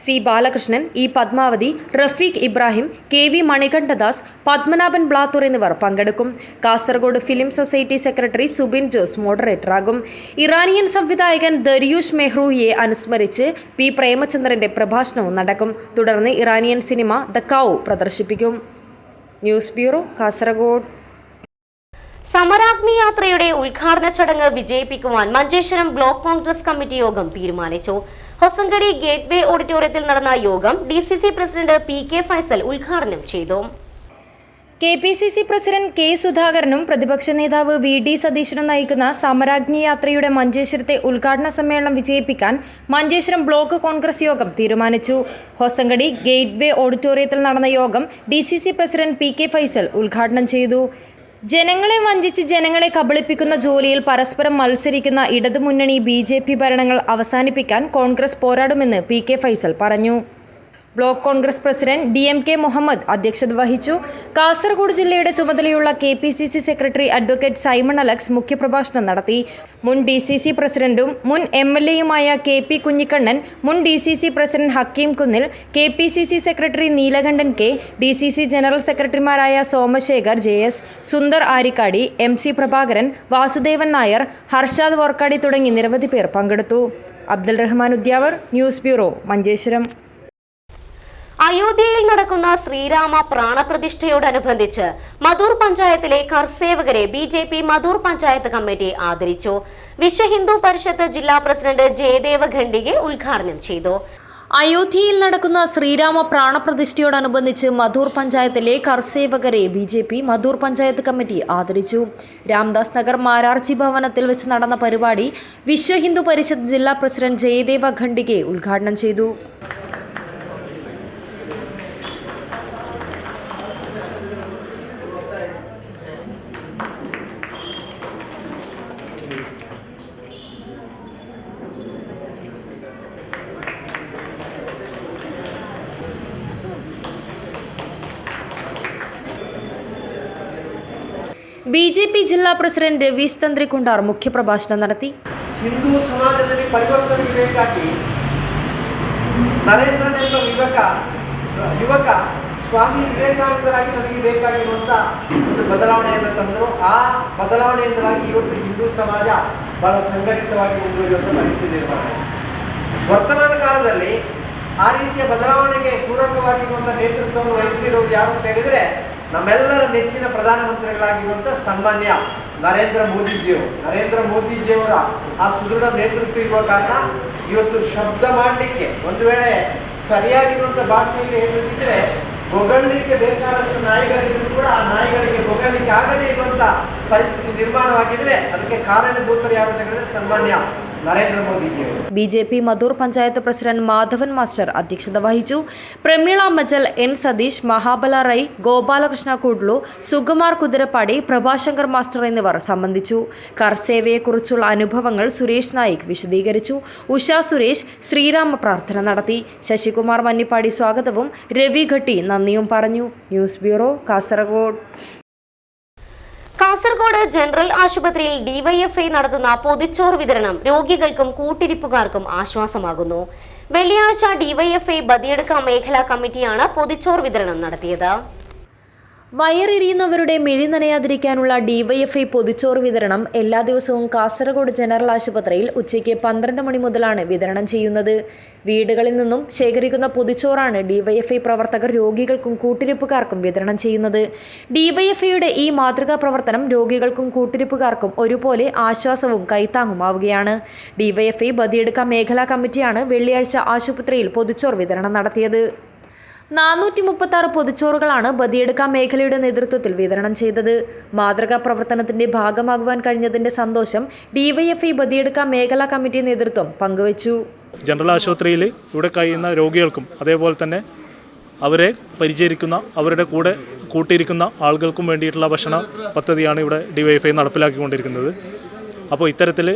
C Balakrishnan, E Padmavati, Rafeeq Ibrahim, KV Manikandadas, Padmanabhan Blathur എന്നിവർ പങ്കെടുക്കും. Kasaragod film society secretary Subin Jose മോഡറേറ്ററാകും. ഇറാനിയൻ സംവിധായകൻ ദരിയൂഷ് മെഹ്റൂയെ അനുസ്മരിച്ച് P പ്രേമചന്ദ്രന്റെ പ്രഭാഷണവും നടക്കും. തുടർന്ന് ഇറാനിയൻ സിനിമ ദ കൗ പ്രദർശിപ്പിക്കും. News bureau, Kasaragod. സമരാഗ്നി യാത്രയുടെ ഉദ്ഘാടന ചടങ്ങ് വിജയിപ്പിക്കുവാൻ മഞ്ചേശ്വരം ബ്ലോക്ക് കോൺഗ്രസ് കമ്മിറ്റി യോഗം തീരുമാനിച്ചു. ഹൊസങ്കടി ഗേറ്റ്വേ ഓഡിറ്റോറിയത്തിൽ നടന്ന യോഗം DCC പ്രസിഡന്റ് PK ഫൈസൽ ഉദ്ഘാടനം ചെയ്തു. KPCC പ്രസിഡന്റ് K സുധാകരനും പ്രതിപക്ഷ നേതാവ് VD സതീശനും നയിക്കുന്ന സമരാഗ്നി യാത്രയുടെ മഞ്ചേശ്വരത്തെ ഉദ്ഘാടന സമ്മേളനം വിജയിപ്പിക്കാൻ മഞ്ചേശ്വരം ബ്ലോക്ക് കോൺഗ്രസ് യോഗം തീരുമാനിച്ചു. ഹൊസങ്കടി ഗേറ്റ്വേ ഓഡിറ്റോറിയത്തിൽ നടന്ന യോഗം DCC പ്രസിഡന്റ് PK ഫൈസൽ ഉദ്ഘാടനം ചെയ്തു. ജനങ്ങളെ വഞ്ചിച്ച് ജനങ്ങളെ കബളിപ്പിക്കുന്ന ജോലിയിൽ പരസ്പരം മത്സരിക്കുന്ന ഇടതുമുന്നണി BJP ഭരണങ്ങൾ അവസാനിപ്പിക്കാൻ കോൺഗ്രസ് പോരാടുമെന്ന് PK ഫൈസൽ പറഞ്ഞു. Block congress president DMK Muhammad അധ്യക്ഷത വഹിച്ചു. കാസർഗോഡ് ജില്ലയുടെ ചുമതലയുള്ള KPCC secretary advocate Simon Alex മുഖ്യപ്രഭാഷണം നടത്തി. മുൻ DCC പ്രസിഡന്റും മുൻ MLAയുമായ KP കുഞ്ഞിക്കണ്ണൻ, മുൻ DCC president Hakeem Kunnil, KPCC secretary Neelakandan K, DCC general സെക്രട്ടറിമാരായ സോമശേഖർ JS, സുന്ദർ ആരിക്കാടി, MC പ്രഭാകരൻ, വാസുദേവൻ നായർ, ഹർഷാദ് വർക്കാടി തുടങ്ങി നിരവധി പേർ പങ്കെടുത്തു. Abdul Rahman Udyavar, news bureau, Manjeshwaram. അയോധ്യയിൽ നടക്കുന്ന ശ്രീരാമ പ്രാണപ്രതിഷ്ഠയോടനുബന്ധിച്ച് മധൂർ പഞ്ചായത്തിലെ കർസേവകരെ BJP മധൂർ പഞ്ചായത്ത് കമ്മിറ്റി ആദരിച്ചു. വിശ്വ ഹിന്ദു പരിഷത്ത് ജില്ലാ പ്രസിഡന്റ് ജയദേവ ഖണ്ഡികെ ഉദ്ഘാടനം ചെയ്തു. അയോധ്യയിൽ നടക്കുന്ന ശ്രീരാമ പ്രാണപ്രതിഷ്ഠയോടനുബന്ധിച്ച് മധൂർ പഞ്ചായത്തിലെ കർസേവകരെ BJP മധൂർ പഞ്ചായത്ത് കമ്മിറ്റി ആദരിച്ചു. രാംദാസ് നഗർ മാരാർജി ഭവനത്തിൽ വെച്ച് നടന്ന പരിപാടി വിശ്വ ഹിന്ദു പരിഷത്ത് ജില്ലാ പ്രസിഡന്റ് ജയദേവ ഖണ്ഡികെ ഉദ്ഘാടനം ചെയ്തു. BJP ಜಿಲ್ಲಾ ಪ್ರೆಸಿಡೆಂಟ್ ರವೀಶ್ ತಂತ್ರಿಕುಂಡಾರ್ ಮುಖ್ಯಪ್ರಭಾಷಣ ನಡೆಸಿ ಹಿಂದೂ ಸಮಾಜದಲ್ಲಿ ಪರಿವರ್ತನೆಗೆ ಬೇಕಾಗಿ ನರೇಂದ್ರನೆಂಬ ಯುವಕ ಸ್ವಾಮಿ ವಿವೇಕಾನಂದರಾಗಿ ನಮಗೆ ಬೇಕಾಗಿರುವಂಥ ಒಂದು ಬದಲಾವಣೆಯನ್ನು ತಂದರು. ಆ ಬದಲಾವಣೆಯಿಂದಾಗಿ ಇವತ್ತು ಹಿಂದೂ ಸಮಾಜ ಬಹಳ ಸಂಘಟಿತವಾಗಿ ಮುಂದುವರಿಯುವಂಥ ಪರಿಸ್ಥಿತಿ ನಿರ್ಮಾಣ. ವರ್ತಮಾನ ಕಾಲದಲ್ಲಿ ಆ ರೀತಿಯ ಬದಲಾವಣೆಗೆ ಪೂರಕವಾಗಿರುವಂಥ ನೇತೃತ್ವವನ್ನು ವಹಿಸಿರುವುದು ಯಾರು ಅಂತ ಹೇಳಿದರೆ ನಮ್ಮೆಲ್ಲರ ನೆಚ್ಚಿನ ಪ್ರಧಾನಮಂತ್ರಿಗಳಾಗಿರುವಂಥ ಸನ್ಮಾನ್ಯ ನರೇಂದ್ರ ಮೋದಿಜಿಯವರ ಆ ಸುದೃಢ ನೇತೃತ್ವ ಇರುವ ಕಾರಣ ಇವತ್ತು ಶಬ್ದ ಮಾಡಲಿಕ್ಕೆ ಒಂದು ವೇಳೆ ಸರಿಯಾಗಿರುವಂಥ ಭಾಷೆಯಲ್ಲಿ ಹೇಳುತ್ತಿದ್ದರೆ ಬೊಗಳಲಿಕ್ಕೆ ಬೇಕಾದಷ್ಟು ನಾಯಿಗಳಿದ್ದರೂ ಕೂಡ ಆ ನಾಯಿಗಳಿಗೆ ಬೊಗಳಲಿಕ್ಕೆ ಆಗದೇ ಇರುವಂಥ ಪರಿಸ್ಥಿತಿ ನಿರ್ಮಾಣವಾಗಿದ್ದರೆ ಅದಕ್ಕೆ ಕಾರಣಭೂತರು ಯಾರು ಅಂತ ಹೇಳಿದ್ರೆ ಸನ್ಮಾನ್ಯ നരേന്ദ്ര മോദിജിയವರು. BJP Madhur panchayat president Madhavan master അധ്യക്ഷത വഹിച്ചു. പ്രമീള മജൽ, N സതീഷ്, മഹാബല റൈ, ഗോപാലകൃഷ്ണ കുഡ്ലു, സുകുമാർ കുതിരപ്പാടി, പ്രഭാശങ്കർ മാസ്റ്റർ എന്നിവർ സംബന്ധിച്ചു. കർസേവയെക്കുറിച്ചുള്ള അനുഭവങ്ങൾ സുരേഷ് നായിക് വിശദീകരിച്ചു. ഉഷ സുരേഷ് ശ്രീരാമ പ്രാർത്ഥന നടത്തി. ശശികുമാർ മന്നിപ്പാടി സ്വാഗതവും രവി ഘട്ടി നന്ദിയും പറഞ്ഞു. News bureau, Kasaragod. Kasaragod general ആശുപത്രിയിൽ DYFI നടത്തുന്ന പൊതിച്ചോർ വിതരണം രോഗികൾക്കും കൂട്ടിരിപ്പുകാർക്കും ആശ്വാസമാകുന്നു. വെള്ളിയാഴ്ച DYFI ബദിയടുക്ക മേഖലാ കമ്മിറ്റിയാണ് പൊതിച്ചോർ വിതരണം നടത്തിയത്. വയറിരിയുന്നവരുടെ മിഴി നനയാതിരിക്കാനുള്ള DYFI പൊതിച്ചോറ് വിതരണം എല്ലാ ദിവസവും കാസർഗോഡ് ജനറൽ ആശുപത്രിയിൽ ഉച്ചയ്ക്ക് 12 മണി മുതലാണ് വിതരണം ചെയ്യുന്നത്. വീടുകളിൽ നിന്നും ശേഖരിക്കുന്ന പൊതിച്ചോറാണ് DYFI പ്രവർത്തകർ രോഗികൾക്കും കൂട്ടിരിപ്പുകാർക്കും വിതരണം ചെയ്യുന്നത്. DYFIയുടെ ഈ മാതൃകാ പ്രവർത്തനം രോഗികൾക്കും കൂട്ടിരിപ്പുകാർക്കും ഒരുപോലെ ആശ്വാസവും കൈത്താങ്ങുമാവുകയാണ്. DYFI ബദിയടുക്ക മേഖലാ കമ്മിറ്റിയാണ് വെള്ളിയാഴ്ച ആശുപത്രിയിൽ പൊതിച്ചോർ വിതരണം നടത്തിയത്. 436 പൊതിച്ചോറുകളാണ് ബദിയടുക്ക മേഖലയുടെ നേതൃത്വത്തിൽ വിതരണം ചെയ്തത്. മാതൃകാ പ്രവർത്തനത്തിന്റെ ഭാഗമാകുവാൻ കഴിഞ്ഞതിന്റെ സന്തോഷം DYFI ബദിയടുക്ക മേഖലാ കമ്മിറ്റി നേതൃത്വം പങ്കുവച്ചു. ജനറൽ ആശുപത്രിയിൽ ഇവിടെ കഴിയുന്ന രോഗികൾക്കും അതേപോലെ തന്നെ അവരെ പരിചരിക്കുന്ന അവരുടെ കൂടെ കൂട്ടിയിരിക്കുന്ന ആളുകൾക്കും വേണ്ടിയിട്ടുള്ള ഭക്ഷണ പദ്ധതിയാണ് ഇവിടെ DYFI നടപ്പിലാക്കിക്കൊണ്ടിരിക്കുന്നത്. അപ്പോൾ ഇത്തരത്തിൽ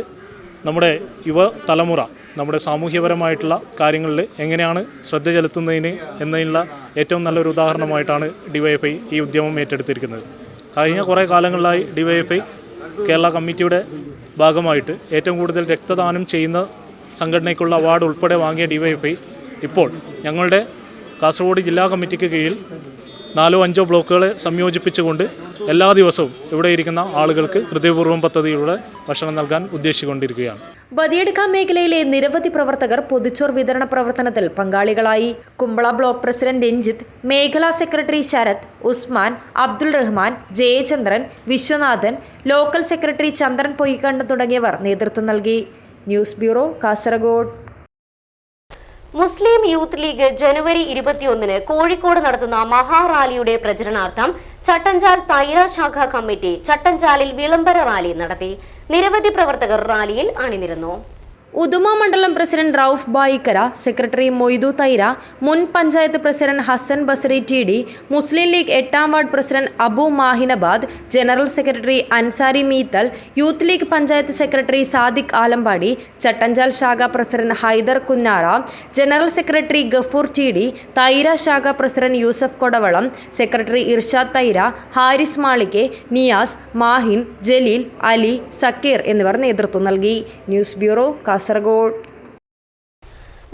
നമ്മുടെ യുവതലമുറ നമ്മുടെ സാമൂഹ്യപരമായിട്ടുള്ള കാര്യങ്ങളിൽ എങ്ങനെയാണ് ശ്രദ്ധ ചെലുത്തുന്നതിന് എന്നതിനുള്ള ഏറ്റവും നല്ലൊരു ഉദാഹരണമായിട്ടാണ് DYFI ഈ ഉദ്യമം ഏറ്റെടുത്തിരിക്കുന്നത്. കഴിഞ്ഞ കുറേ കാലങ്ങളിലായി DYFI കേരള കമ്മിറ്റിയുടെ ഭാഗമായിട്ട് ഏറ്റവും കൂടുതൽ രക്തദാനം ചെയ്യുന്ന സംഘടനയ്ക്കുള്ള അവാർഡ് ഉൾപ്പെടെ വാങ്ങിയ DYFI ഇപ്പോൾ ഞങ്ങളുടെ കാസർഗോഡ് ജില്ലാ കമ്മിറ്റിക്ക് കീഴിൽ 4-5 ബ്ലോക്കുകളെ സംയോജിപ്പിച്ചുകൊണ്ട് എല്ലാ ദിവസവും ഇവിടെ ഇരിക്കുന്ന ആളുകൾക്ക് ഹൃദയപൂർവ്വം പദ്ധതിയിലൂടെ ഭക്ഷണം നൽകാൻ ഉദ്ദേശിച്ചുകൊണ്ടിരിക്കുകയാണ്. ബദിയടുക്ക മേഖലയിലെ നിരവധി പ്രവർത്തകർ പൊതിച്ചോർ വിതരണ പ്രവർത്തനത്തിൽ പങ്കാളികളായി. കുമ്പള ബ്ലോക്ക് പ്രസിഡന്റ് രഞ്ജിത്ത്, മേഖലാ secretary Sarath, Usman, Abdul Rahman, Jayachandran, Viswanathan, local secretary Chandran Poykandan തുടങ്ങിയവർ നേതൃത്വം നൽകി. News bureau, Kasaragod. Muslim youth league ജനുവരി 21 കോഴിക്കോട് നടത്തുന്ന മഹാറാലിയുടെ പ്രചരണാർത്ഥം ചട്ടഞ്ചാൽ തൈറ ശാഖ കമ്മിറ്റി ചട്ടഞ്ചാലിൽ വിളംബര റാലി നടത്തി. നിരവധി പ്രവർത്തകർ റാലിയിൽ അണിനിരന്നു. ഉദുമ മണ്ഡലം പ്രസിഡന്റ് റൌഫ് ബായിക്കര, സെക്രട്ടറി മൊയ്തു തൈര, മുൻ panchayat president Hasan Basari TD, Muslim league 8ാം ward president Abu Mahinabad, general secretary Ansari Meethal, youth league panchayat secretary Sadique Alampady, Chattanchal ശാഖ president Haider Kunnara, general secretary Gafoor TD, Thaira ശാഖ പ്രസിഡന്റ് യൂസഫ് കൊടവളം, സെക്രട്ടറി ഇർഷാദ് തൈര, ഹാരിസ് മാളിക്കെ, നിയാസ്, മാഹിൻ, ജലീൽ, അലി, സക്കീർ എന്നിവർ നേതൃത്വം നൽകി. News bureau, Kasaragod.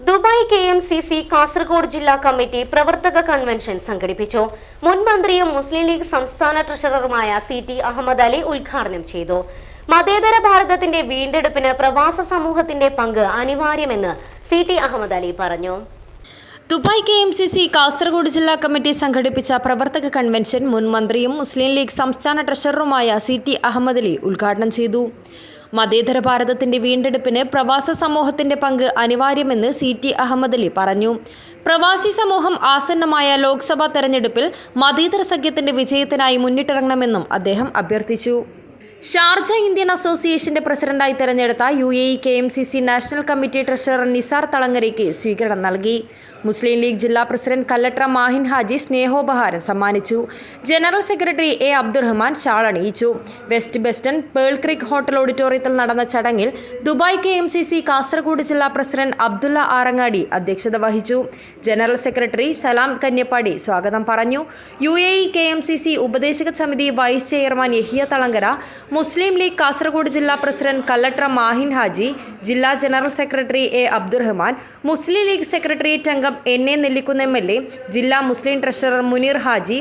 Dubai KMCC Kasaragod ജില്ലാ കമ്മിറ്റി പ്രവർത്തക കൺവെൻഷൻ സംഘടിപ്പിച്ചു. മുൻ മന്ത്രിയും മുസ്ലിം ലീഗ് സംസ്ഥാന ട്രഷററുമായ CT അഹമ്മദ് അലി ഉദ്ഘാടനം ചെയ്തു. മതേതര ഭാരതത്തിന്റെ വീണ്ടെടുപ്പിന് പ്രവാസ സമൂഹത്തിന്റെ പങ്ക് അനിവാര്യമെന്ന് CT അഹമ്മദ് അലി പറഞ്ഞു. ദുബായ് KMCC കാസർഗോഡ് ജില്ലാ കമ്മിറ്റി സംഘടിപ്പിച്ച പ്രവർത്തക കൺവെൻഷൻ മുൻ മന്ത്രിയും മുസ്ലിം ലീഗ് സംസ്ഥാന ട്രഷററുമായ CT അഹമ്മദ് അലി ഉദ്ഘാടനം ചെയ്തു. മതേതര ഭാരതത്തിന്റെ വീണ്ടെടുപ്പിന് പ്രവാസ സമൂഹത്തിന്റെ പങ്ക് അനിവാര്യമെന്ന് CT അഹമ്മദ് അലി പറഞ്ഞു. പ്രവാസി സമൂഹം ആസന്നമായ ലോക്സഭാ തെരഞ്ഞെടുപ്പിൽ മതേതര സഖ്യത്തിന്റെ വിജയത്തിനായി മുന്നിട്ടിറങ്ങണമെന്നും അദ്ദേഹം അഭ്യർത്ഥിച്ചു. ഷാർജ ഇന്ത്യൻ അസോസിയേഷന്റെ പ്രസിഡന്റായി തെരഞ്ഞെടുത്ത UAE KMCC national committee treasurer Nisar തളങ്ങരയ്ക്ക് സ്വീകരണം നൽകി. മുസ്ലിം ലീഗ് ജില്ലാ പ്രസിഡന്റ് കല്ലട്ര മാഹിൻ ഹാജി സ്നേഹോപഹാരം സമ്മാനിച്ചു. General secretary A Abdurahman shawl അണിയിച്ചു. West Beston pearl creek hotel ഓഡിറ്റോറിയത്തിൽ നടന്ന ചടങ്ങിൽ ദുബായ് KMCC കാസർഗോഡ് ജില്ലാ പ്രസിഡന്റ് അബ്ദുള്ള ആറങ്ങാടി അധ്യക്ഷത വഹിച്ചു. ജനറൽ സെക്രട്ടറി സലാം കന്യപ്പാടി സ്വാഗതം പറഞ്ഞു. UAE KMCC ഉപദേശക സമിതി vice chairman Yahya Thalangara, Muslim league Kasaragod ജില്ലാ പ്രസിഡന്റ് കല്ലട്ര മാഹിൻ ഹാജി, ജില്ലാ general secretary A Abdurahman, Muslim league secretariat അംഗം NA നെല്ലിക്കുന്ന് MLA, ജില്ലാ Muslim treasurer Muneer Haji,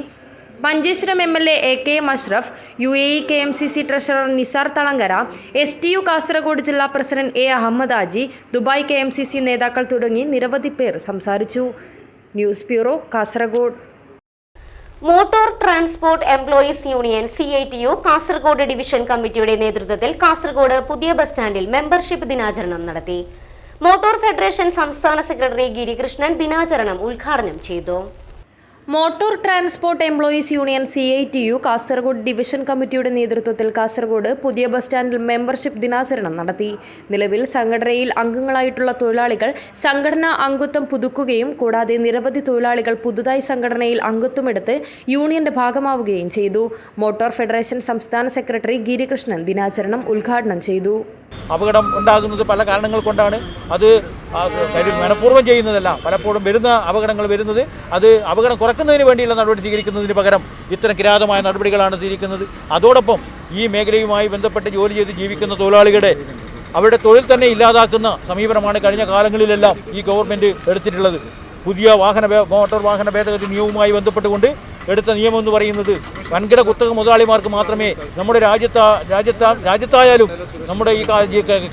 Manjeshwaram MLA AK Ashraf, UAE KMCC treasurer Nisar Thalangara, STU Kasaragod ജില്ലാ president A Ahammed Aji, Dubai KMCC നേതാക്കൾ തുടങ്ങി നിരവധി പേർ സംസാരിച്ചു. News bureau, Kasaragod. Motor transport employees union CITU Kasaragod division കമ്മിറ്റിയുടെ നേതൃത്വത്തിൽ കാസർഗോഡ് പുതിയ ബസ് സ്റ്റാൻഡിൽ മെമ്പർഷിപ്പ് ദിനാചരണം നടത്തി. മോട്ടോർ ഫെഡറേഷൻ സംസ്ഥാന സെക്രട്ടറി ഗിരികൃഷ്ണൻ ദിനാചരണം ഉദ്ഘാടനം ചെയ്തു. Motor transport employees union CITU Kasaragod division കമ്മിറ്റിയുടെ നേതൃത്വത്തിൽ കാസർഗോഡ് പുതിയ ബസ് സ്റ്റാൻഡിൽ മെമ്പർഷിപ്പ് ദിനാചരണം നടത്തി. നിലവിൽ സംഘടനയിൽ അംഗങ്ങളായിട്ടുള്ള തൊഴിലാളികൾ സംഘടനാ അംഗത്വം പുതുക്കുകയും കൂടാതെ നിരവധി തൊഴിലാളികൾ പുതുതായി സംഘടനയിൽ അംഗത്വമെടുത്ത് യൂണിയന്റെ ഭാഗമാവുകയും ചെയ്തു. മോട്ടോർ ഫെഡറേഷൻ സംസ്ഥാന സെക്രട്ടറി ഗിരികൃഷ്ണൻ ദിനാചരണം ഉദ്ഘാടനം ചെയ്തു. അപകടം ഉണ്ടാകുന്നത് പല കാരണങ്ങൾ കൊണ്ടാണ്. അത് മനഃപൂർവ്വം ചെയ്യുന്നതല്ല. പലപ്പോഴും വരുന്ന അപകടങ്ങൾ വരുന്നത് അത് അപകടം കുറയ്ക്കുന്നതിന് വേണ്ടിയുള്ള നടപടി സ്വീകരിക്കുന്നതിന് പകരം ഇത്തരം കിരാതമായ നടപടികളാണ് സ്വീകരിക്കുന്നത്. അതോടൊപ്പം ഈ മേഖലയുമായി ബന്ധപ്പെട്ട് ജോലി ചെയ്ത് ജീവിക്കുന്ന തൊഴിലാളികളുടെ അവരുടെ തൊഴിൽ തന്നെ ഇല്ലാതാക്കുന്ന സമീപനമാണ് കഴിഞ്ഞ കാലങ്ങളിലെല്ലാം ഈ ഗവൺമെൻറ് എടുത്തിട്ടുള്ളത്. പുതിയ മോട്ടോർ വാഹന ഭേദഗതി നിയമവുമായി ബന്ധപ്പെട്ടുകൊണ്ട് എടുത്ത നിയമം എന്ന് പറയുന്നത് വൻകിട കുത്തക മുതലാളിമാർക്ക് മാത്രമേ നമ്മുടെ രാജ്യത്തായാലും നമ്മുടെ ഈ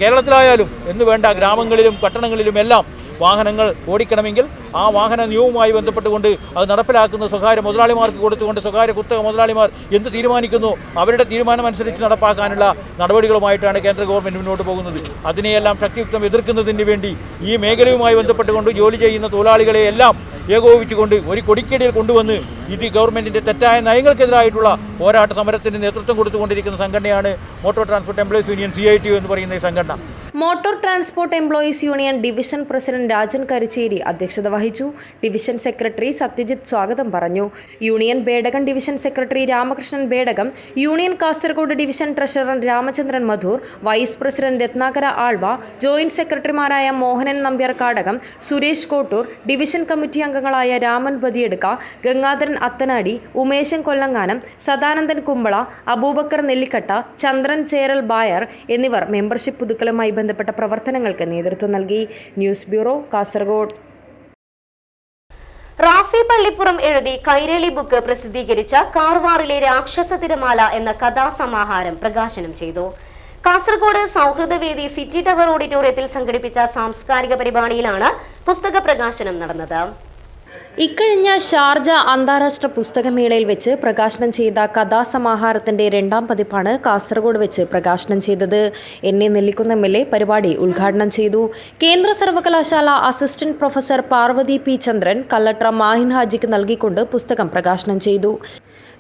കേരളത്തിലായാലും എന്ന് വേണ്ട ഗ്രാമങ്ങളിലും പട്ടണങ്ങളിലും എല്ലാം വാഹനങ്ങൾ ഓടിക്കണമെങ്കിൽ ആ വാഹന നിയമവുമായി ബന്ധപ്പെട്ടുകൊണ്ട് അത് നടപ്പിലാക്കുന്ന സ്വകാര്യ മുതലാളിമാർക്ക് കൊടുത്തുകൊണ്ട് സ്വകാര്യ കുത്തക മുതലാളിമാർ എന്ത് തീരുമാനിക്കുന്നു അവരുടെ തീരുമാനമനുസരിച്ച് നടപ്പാക്കാനുള്ള നടപടികളുമായിട്ടാണ് കേന്ദ്ര ഗവൺമെൻറ് മുന്നോട്ട് പോകുന്നത്. അതിനെയെല്ലാം ശക്തിയുക്തം എതിർക്കുന്നതിന് വേണ്ടി ഈ മേഖലയുമായി ബന്ധപ്പെട്ടുകൊണ്ട് ജോലി ചെയ്യുന്ന തൊഴിലാളികളെയെല്ലാം ഏകോപിപ്പിച്ചുകൊണ്ട് ഒരു കൊടിക്കടിയിൽ കൊണ്ടുവന്ന് ഇത് ഗവൺമെൻറ്റിൻ്റെ തെറ്റായ നയങ്ങൾക്കെതിരായിട്ടുള്ള പോരാട്ട സമരത്തിന് നേതൃത്വം കൊടുത്തുകൊണ്ടിരിക്കുന്ന സംഘടനയാണ് motor transport employees union CITU എന്ന് പറയുന്ന ഈ സംഘടന. മോട്ടോർ ട്രാൻസ്പോർട്ട് എംപ്ലോയീസ് യൂണിയൻ ഡിവിഷൻ പ്രസിഡന്റ് രാജൻ കരിച്ചേരി അധ്യക്ഷത വഹിച്ചു. ഡിവിഷൻ സെക്രട്ടറി സത്യജിത്ത് സ്വാഗതം പറഞ്ഞു. Union Bedakam division secretary Ramakrishnan Bedakam, union Kasaragod division treasurer Ramachandran Madhur, vice president Ratnakara Alva, joint സെക്രട്ടറിമാരായ മോഹനൻ നമ്പ്യാർ കാടകം, സുരേഷ് കോട്ടൂർ, ഡിവിഷൻ കമ്മിറ്റി അംഗങ്ങളായ രാമൻ ബദിയെടുക്ക, ഗംഗാധരൻ അത്തനാടി, ഉമേശൻ കൊല്ലങ്ങാനം, സദാനന്ദൻ കുമ്പള, അബൂബക്കർ നെല്ലിക്കട്ട, ചന്ദ്രൻ ചേരൽ ബായർ എന്നിവർ മെമ്പർഷിപ്പ് പുതുക്കലുമായി ബന്ധപ്പെട്ട പ്രവർത്തനങ്ങൾക്ക് നേതൃത്വം നൽകി. News bureau, Kasaragod. റാഫി പള്ളിപ്പുറം എഴുതി കൈരളി ബുക്ക് പ്രസിദ്ധീകരിച്ച കാർവാറിലെ രാക്ഷസ തിരമാല എന്ന കഥാസമാഹാരം പ്രകാശനം ചെയ്തു. കാസർഗോഡ് സൗഹൃദവേദി സിറ്റി ടവർ ഓഡിറ്റോറിയത്തിൽ സംഘടിപ്പിച്ച സാംസ്കാരിക പരിപാടിയിലാണ് പുസ്തക പ്രകാശനം നടന്നത്. ഇക്കഴിഞ്ഞ ഷാർജ അന്താരാഷ്ട്ര പുസ്തകമേളയിൽ വെച്ച് പ്രകാശനം ചെയ്ത കഥാസമാഹാരത്തിന്റെ 2ാം പതിപ്പാണ് കാസർഗോഡ് വെച്ച് പ്രകാശനം ചെയ്തത്. NA നെല്ലിക്കുന്ന് MLA പരിപാടി ഉദ്ഘാടനം ചെയ്തു. കേന്ദ്ര സർവകലാശാല അസിസ്റ്റന്റ് പ്രൊഫസർ പാർവതി P ചന്ദ്രൻ കല്ലട്ര മാഹിൻ ഹാജിക്ക് നൽകിക്കൊണ്ട് പുസ്തകം പ്രകാശനം ചെയ്തു.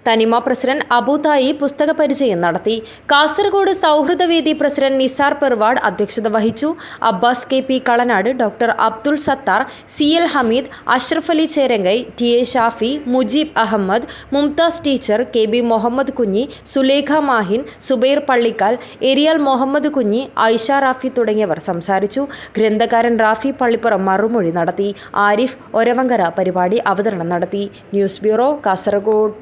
തനിമ പ്രസിഡന്റ് അബുതായി പുസ്തക പരിചയം നടത്തി. കാസർഗോഡ് സൗഹൃദവേദി പ്രസിഡന്റ് നിസാർ പെർവാഡ് അധ്യക്ഷത വഹിച്ചു. Abbas KP Kalanad, doctor Abdul Sattar, CL Hameed, Ashraf Ali Cherangai, TA Shafi, Mujeeb Ahmed, Mumtaz teacher, KB Muhammad Kunhi, Sulekha Mahin, Zubair Pallikkal, Eriyal Muhammad Kunhi, Aisha Rafi തുടങ്ങിയവർ സംസാരിച്ചു. ഗ്രന്ഥകാരൻ റാഫി പള്ളിപ്പുറം മറുമൊഴി നടത്തി. ആരിഫ് ഒരവങ്കര പരിപാടി അവതരണം നടത്തി. News bureau, Kasaragod.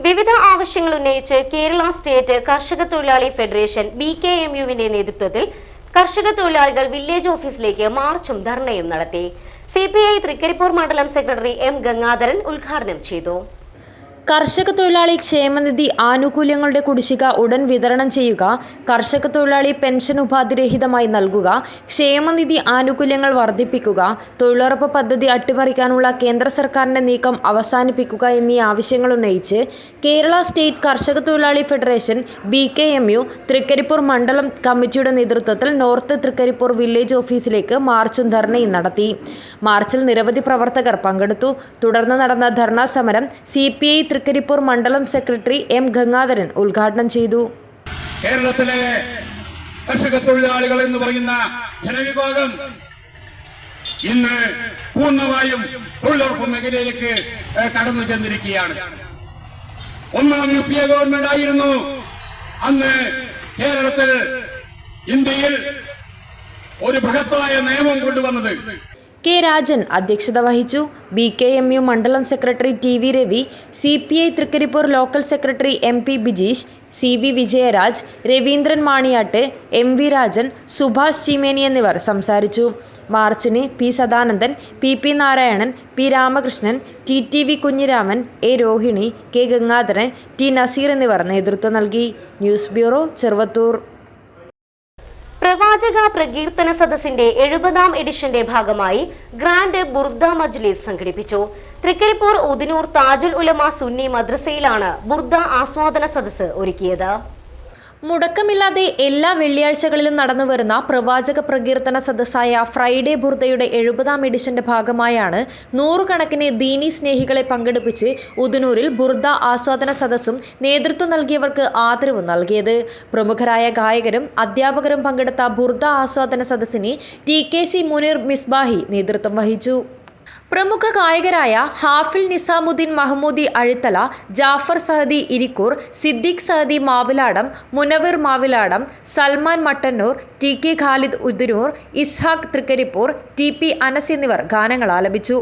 വിവിധ ആവശ്യങ്ങൾ ഉന്നയിച്ച് കേരള സ്റ്റേറ്റ് കർഷക തൊഴിലാളി ഫെഡറേഷൻ BKMUവിന്റെ നേതൃത്വത്തിൽ കർഷക തൊഴിലാളികൾ വില്ലേജ് ഓഫീസിലേക്ക് മാർച്ചും ധർണയും നടത്തി. CPI തൃക്കരിപ്പൂർ മണ്ഡലം സെക്രട്ടറി M ഗംഗാധരൻ ഉദ്ഘാടനം ചെയ്തു. കർഷക തൊഴിലാളി ക്ഷേമനിധി ആനുകൂല്യങ്ങളുടെ കുടിശ്ശിക ഉടൻ വിതരണം ചെയ്യുക, കർഷക തൊഴിലാളി പെൻഷൻ ഉപാധിരഹിതമായി നൽകുക, ക്ഷേമനിധി ആനുകൂല്യങ്ങൾ വർദ്ധിപ്പിക്കുക, തൊഴിലുറപ്പ് പദ്ധതി അട്ടിമറിക്കാനുള്ള കേന്ദ്ര സർക്കാരിന്റെ നീക്കം അവസാനിപ്പിക്കുക എന്നീ ആവശ്യങ്ങൾ ഉന്നയിച്ച് കേരള സ്റ്റേറ്റ് കർഷക തൊഴിലാളി ഫെഡറേഷൻ BKMU തൃക്കരിപ്പൂർ മണ്ഡലം കമ്മിറ്റിയുടെ നേതൃത്വത്തിൽ നോർത്ത് തൃക്കരിപ്പൂർ വില്ലേജ് ഓഫീസിലേക്ക് മാർച്ചും ധർണയും നടത്തി. മാർച്ചിൽ നിരവധി പ്രവർത്തകർ പങ്കെടുത്തു. തുടർന്ന് നടന്ന ധർണാ സമരം CPI തൃക്കരിപ്പൂർ മണ്ഡലം സെക്രട്ടറി M ഗംഗാധരൻ ഉദ്ഘാടനം ചെയ്തു. കേരളത്തിലെ കർഷക തൊഴിലാളികൾ എന്ന് പറയുന്ന ജനവിഭാഗം ഇന്ന് പൂർണ്ണമായും തൊഴിലുറപ്പ് മേഖലയിലേക്ക് കടന്നു ചെന്നിരിക്കുകയാണ്. ഒന്നാം UPA ഗവൺമെന്റ് ആയിരുന്നു അന്ന് കേരളത്തിൽ ഇന്ത്യയിൽ ഒരു ബൃഹത്തായ നിയമം കൊണ്ടുവന്നത്. K രാജൻ അധ്യക്ഷത വഹിച്ചു. BKMU മണ്ഡലം secretary TV Ravi, CPI Thrikaripur local secretary MP Bijeesh, CV Vijayaraj, Raveendran Maniyat, MV Rajan, Subhash Cheemeni എന്നിവർ സംസാരിച്ചു. മാർച്ചിന് P Sadanandan, PP Narayanan, P Ramakrishnan, TTV Kunhiraman, A Rohini, K Gangadharan, T Naseer എന്നിവർ നേതൃത്വം നൽകി. News bureau, Cheruvathur. പ്രവാചക പ്രകീർത്തന സദസ്സിന്റെ 70ാം എഡിഷന്റെ ഭാഗമായി ഗ്രാൻഡ് ബുർദ മജ്ലിസ് സംഘടിപ്പിച്ചു. തൃക്കരിപ്പൂർ ഉദിനൂർ താജുൽ ഉലമ സുന്നി മദ്രസയിലാണ് ബുർദ ആസ്വാദന സദസ്സ് ഒരുക്കിയത്. മുടക്കമില്ലാതെ എല്ലാ വെള്ളിയാഴ്ചകളിലും നടന്നുവരുന്ന പ്രവാചക പ്രകീർത്തന സദസ്സായ ഫ്രൈഡേ ബുർദയുടെ 70ാം എഡിഷന്റെ ഭാഗമായാണ് നൂറുകണക്കിന് ദീനി സ്നേഹികളെ പങ്കെടുപ്പിച്ച് ഉദുനൂരിൽ ബുർദ ആസ്വാദന സദസ്സും നേതൃത്വം നൽകിയവർക്ക് ആദരവ് നൽകിയത്. പ്രമുഖരായ ഗായകരും അധ്യാപകരും പങ്കെടുത്ത ബുർദ ആസ്വാദന സദസ്സിന് TKC മുനീർ മിസ്ബാഹി നേതൃത്വം വഹിച്ചു. പ്രമുഖ ഗായകരായ ഹാഫിൽ നിസാമുദ്ദീൻ മഹ്മൂദി അഴിത്തല, ജാഫർ സഹദി ഇരിക്കൂർ, സിദ്ദീഖ് സഹദി മാവിലാടം, മുനവർ മാവിലാടം, സൽമാൻ മട്ടന്നൂർ, TK ഖാലിദ് ഉദ്നൂർ, ഇസ്ഹാഖ് തൃക്കരിപ്പൂർ, TP അനസ് എന്നിവർ ഗാനങ്ങൾ ആലപിച്ചു.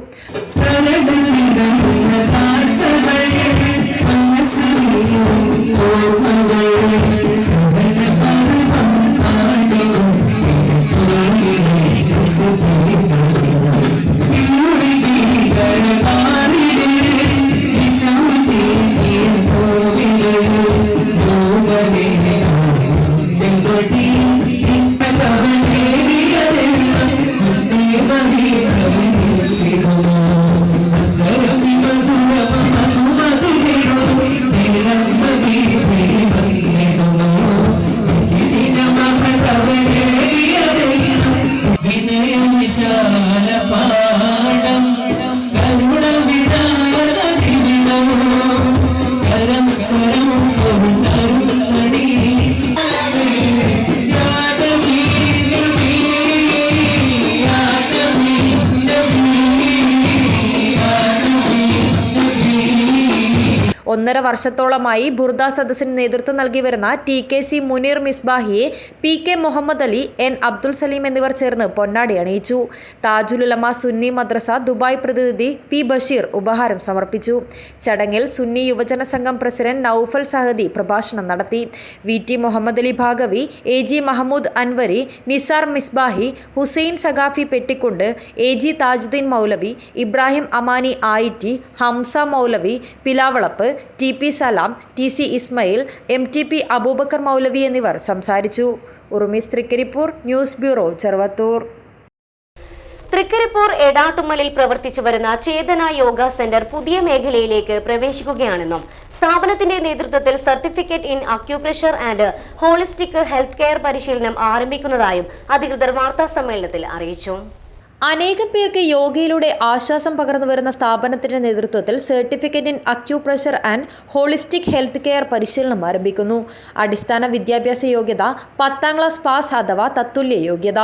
ഒന്നര വർഷത്തോളമായി ബുർദ സദസ്സിന് നേതൃത്വം നൽകി വരുന്ന TKC Muneer മിസ്ബാഹിയെ PK Muhammad Ali, N Abdul Saleem എന്നിവർ ചേർന്ന് പൊന്നാടി അണിയിച്ചു. താജുൽ ഉലമ സുന്നി മദ്രസ ദുബായ് പ്രതിനിധി P ബഷീർ ഉപഹാരം സമർപ്പിച്ചു. ചടങ്ങിൽ സുന്നി യുവജന സംഘം പ്രസിഡന്റ് നൌഫൽ സഹദി പ്രഭാഷണം നടത്തി. VT Muhammad Ali Baqavi, AG Mahmood Anwari, Nisar Misbahi, Hussain Saqafi പെട്ടിക്കുണ്ട്, AG Thajudheen മൗലവി, ഇബ്രാഹിം അമാനി ആയിറ്റി, ഹംസ മൗലവി പിലാവളപ്പ്, TP സലാം, TC ഇസ്മയിൽ, MTP അബൂബക്കർ മൗലവി എന്നിവർ സംസാരിച്ചു. ഉറുമീസ് തൃക്കരിപ്പൂർ, ന്യൂസ് ബ്യൂറോ, ചെറുവത്തൂർ. തൃക്കരിപ്പൂർ എടാട്ടുമ്മലിൽ പ്രവർത്തിച്ചു വരുന്ന ചേതന യോഗ സെന്റർ പുതിയ മേഖലയിലേക്ക് പ്രവേശിക്കുകയാണെന്നും സ്ഥാപനത്തിന്റെ നേതൃത്വത്തിൽ certificate in acupressure and holistic health care പരിശീലനം ആരംഭിക്കുന്നതായും അധികൃതർ വാർത്താ സമ്മേളനത്തിൽ അറിയിച്ചു. അനേകം പേർക്ക് യോഗയിലൂടെ ആശ്വാസം പകർന്നു വരുന്ന സ്ഥാപനത്തിന്റെ നേതൃത്വത്തിൽ certificate in acupressure and holistic health care പരിശീലനം ആരംഭിക്കുന്നു. അടിസ്ഥാന വിദ്യാഭ്യാസ യോഗ്യത 10ാം ക്ലാസ് പാസ് അഥവാ തത്തുല്യ യോഗ്യത.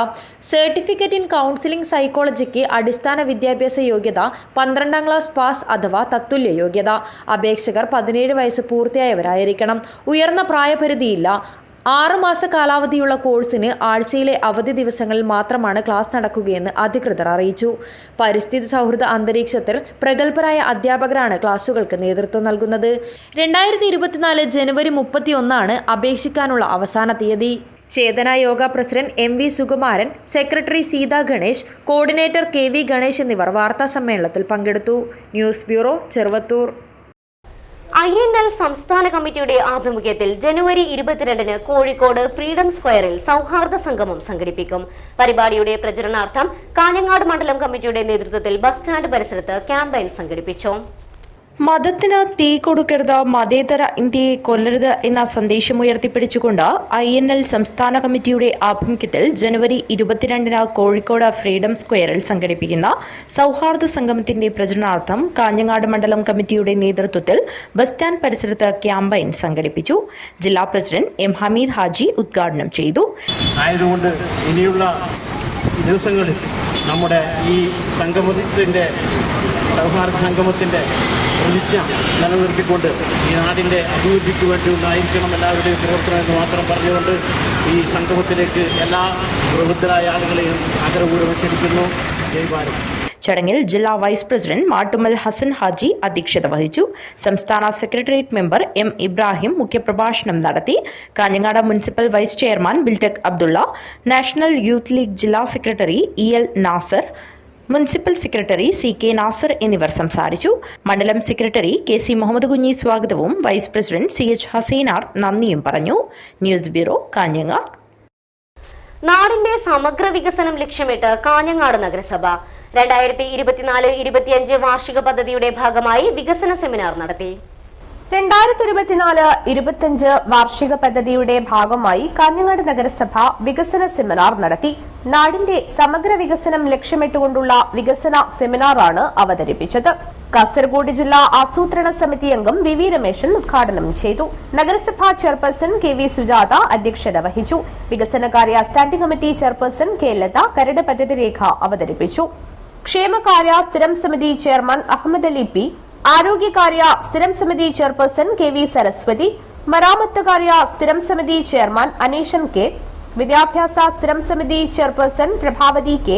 സർട്ടിഫിക്കറ്റ് ഇൻ കൗൺസിലിംഗ് സൈക്കോളജിക്ക് അടിസ്ഥാന വിദ്യാഭ്യാസ യോഗ്യത 12ാം ക്ലാസ് പാസ് അഥവാ തത്തുല്യ യോഗ്യത. അപേക്ഷകർ 17 വയസ്സ് പൂർത്തിയായവരായിരിക്കണം. ഉയർന്ന പ്രായപരിധിയില്ല. 6 മാസ കാലാവധിയുള്ള കോഴ്സിന് ആഴ്ചയിലെ അവധി ദിവസങ്ങളിൽ മാത്രമാണ് ക്ലാസ് നടക്കുകയെന്ന് അധികൃതർ അറിയിച്ചു. പരിസ്ഥിതി സൗഹൃദ അന്തരീക്ഷത്തിൽ പ്രഗത്ഭരായ അധ്യാപകരാണ് ക്ലാസുകൾക്ക് നേതൃത്വം നൽകുന്നത്. 2024 ജനുവരി 31 അപേക്ഷിക്കാനുള്ള അവസാന തീയതി. Chetana Yoga president MV Sukumaran, secretary Seetha Ganesh, coordinator KV Ganesh എന്നിവർ വാർത്താ സമ്മേളനത്തിൽ പങ്കെടുത്തു. News bureau, Cheruvathur. INL സംസ്ഥാന കമ്മിറ്റിയുടെ ആഭിമുഖ്യത്തിൽ ജനുവരി 22 കോഴിക്കോട് ഫ്രീഡം സ്ക്വയറിൽ സൗഹാർദ്ദ സംഗമം സംഘടിപ്പിക്കും. പരിപാടിയുടെ പ്രചരണാർത്ഥം കാഞ്ഞങ്ങാട് മണ്ഡലം കമ്മിറ്റിയുടെ നേതൃത്വത്തിൽ ബസ് സ്റ്റാൻഡ് പരിസരത്ത് ക്യാമ്പയിൻ സംഘടിപ്പിച്ചു. മതത്തിന് തീ കൊടുക്കരുത്, മതേതര ഇന്ത്യയെ കൊല്ലരുത് എന്ന സന്ദേശം ഉയർത്തിപ്പിടിച്ചുകൊണ്ട് INL സംസ്ഥാന കമ്മിറ്റിയുടെ ആഭിമുഖ്യത്തിൽ ജനുവരി 22 കോഴിക്കോട് ഫ്രീഡം സ്ക്വയറിൽ സംഘടിപ്പിക്കുന്ന സൗഹാർദ്ദ സംഗമത്തിന്റെ പ്രചരണാർത്ഥം കാഞ്ഞങ്ങാട് മണ്ഡലം കമ്മിറ്റിയുടെ നേതൃത്വത്തിൽ ബസ് സ്റ്റാൻഡ് പരിസരത്ത് ക്യാമ്പയിൻ സംഘടിപ്പിച്ചു. ജില്ലാ പ്രസിഡന്റ് M ഹമീദ് ഹാജി ഉദ്ഘാടനം ചെയ്തു. ആയതുകൊണ്ട് ഇനിയുള്ള ദിവസങ്ങളിൽ നമ്മുടെ ഈ സംഗമത്തിന്റെ സൗഹാർദ്ദ സംഗമത്തിന്റെ പ്രതിജ്ഞ നിലനിർത്തിക്കൊണ്ട് ഈ നാടിൻ്റെ അഭിവൃദ്ധിക്ക് വേണ്ടി ഉണ്ടായിരിക്കണം എല്ലാവരുടെയും പ്രവർത്തനം എന്ന് മാത്രം പറഞ്ഞുകൊണ്ട് ഈ സംഗമത്തിലേക്ക് എല്ലാ പ്രബുദ്ധരായ ആളുകളെയും ആദരപൂർവ്വം ക്ഷണിക്കുന്നു. ജയ് ഭാരത്. ചടങ്ങിൽ ജില്ലാ വൈസ് പ്രസിഡന്റ് മാട്ടുമൽ ഹസൻ ഹാജി അധ്യക്ഷത വഹിച്ചു. സംസ്ഥാന സെക്രട്ടേറിയറ്റ് മെമ്പർ M ഇബ്രാഹിം മുഖ്യപ്രഭാഷണം നടത്തി. Kanhangad municipal vice chairman Biltech Abdulla, national youth league ജില്ലാ secretary EL Nasar, municipal secretary CK Nasar എന്നിവർ സംസാരിച്ചു. മണ്ഡലം സെക്രട്ടറി KC മുഹമ്മദ് കുഞ്ഞി സ്വാഗതവും വൈസ് പ്രസിഡന്റ് CH ഹസീനാർ നന്ദിയും പറഞ്ഞു. News bureau, Kanhangad. നാടിന്റെ സമഗ്ര വികസനം ലക്ഷ്യമിട്ട് കാഞ്ഞങ്ങാട് നഗരസഭ 2024-25 വാർഷിക പദ്ധതിയുടെ ഭാഗമായി വികസന സെമിനാർ നടത്തി. 2024-25 വാർഷിക പദ്ധതിയുടെ ഭാഗമായി കാഞ്ഞങ്ങാട് നഗരസഭ വികസന സെമിനാർ നടത്തി. നാടിന്റെ സമഗ്ര വികസനം ലക്ഷ്യമിട്ടുകൊണ്ടുള്ള വികസന സെമിനാറാണ് അവതരിപ്പിച്ചത്. കാസർഗോഡ് ജില്ലാ ആസൂത്രണ സമിതി അംഗം VV രമേശൻ ഉദ്ഘാടനം ചെയ്തു. നഗരസഭാ ചെയർപേഴ്സൺ KV സുജാത അധ്യക്ഷത വഹിച്ചു. വികസനകാര്യ standing committee chairperson K Latha കരട് പദ്ധതി രേഖ അവതരിപ്പിച്ചു. ക്ഷേമകാര്യ സ്ഥിരം സമിതി ചെയർമാൻ അഹമ്മദ് അലി P, ആരോഗ്യകാര്യ സ്ഥിരം സമിതി ചെയർപേഴ്സൺ KV സരസ്വതി, മരാമത്ത് കാര്യ സ്ഥിരം സമിതി ചെയർമാൻ അനീഷൻ K, വിദ്യാഭ്യാസ സ്ഥിരം സമിതി ചെയർപേഴ്സൺ പ്രഭാവതി K,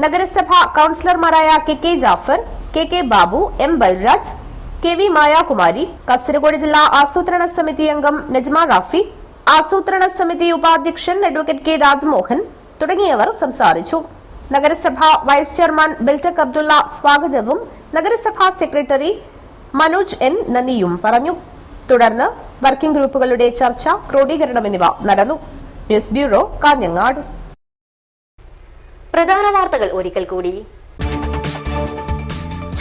നഗരസഭ കൌൺസിലർമാരായ KK Jafar, KK Babu, M Balraj, KV Mayakumari, Kasaragod ജില്ലാ ആസൂത്രണ സമിതി അംഗം നജ്മ റാഫി, ആസൂത്രണ സമിതി ഉപാധ്യക്ഷൻ അഡ്വക്കേറ്റ് K രാജ്മോഹൻ തുടങ്ങിയവർ സംസാരിച്ചു. നഗരസഭ വൈസ് ചെയർമാൻ ബിൽറ്റക് അബ്ദുള്ള സ്വാഗതവും നഗരസഭാ സെക്രട്ടറി മനോജ് N നന്ദിയും പറഞ്ഞു. തുടർന്ന് വർക്കിംഗ് ഗ്രൂപ്പുകളുടെ ചർച്ച, ക്രോഡീകരണം എന്നിവ നടന്നു. News bureau, Kanhangad. പ്രധാന വാർത്തകൾ ഒരിക്കൽ കൂടി.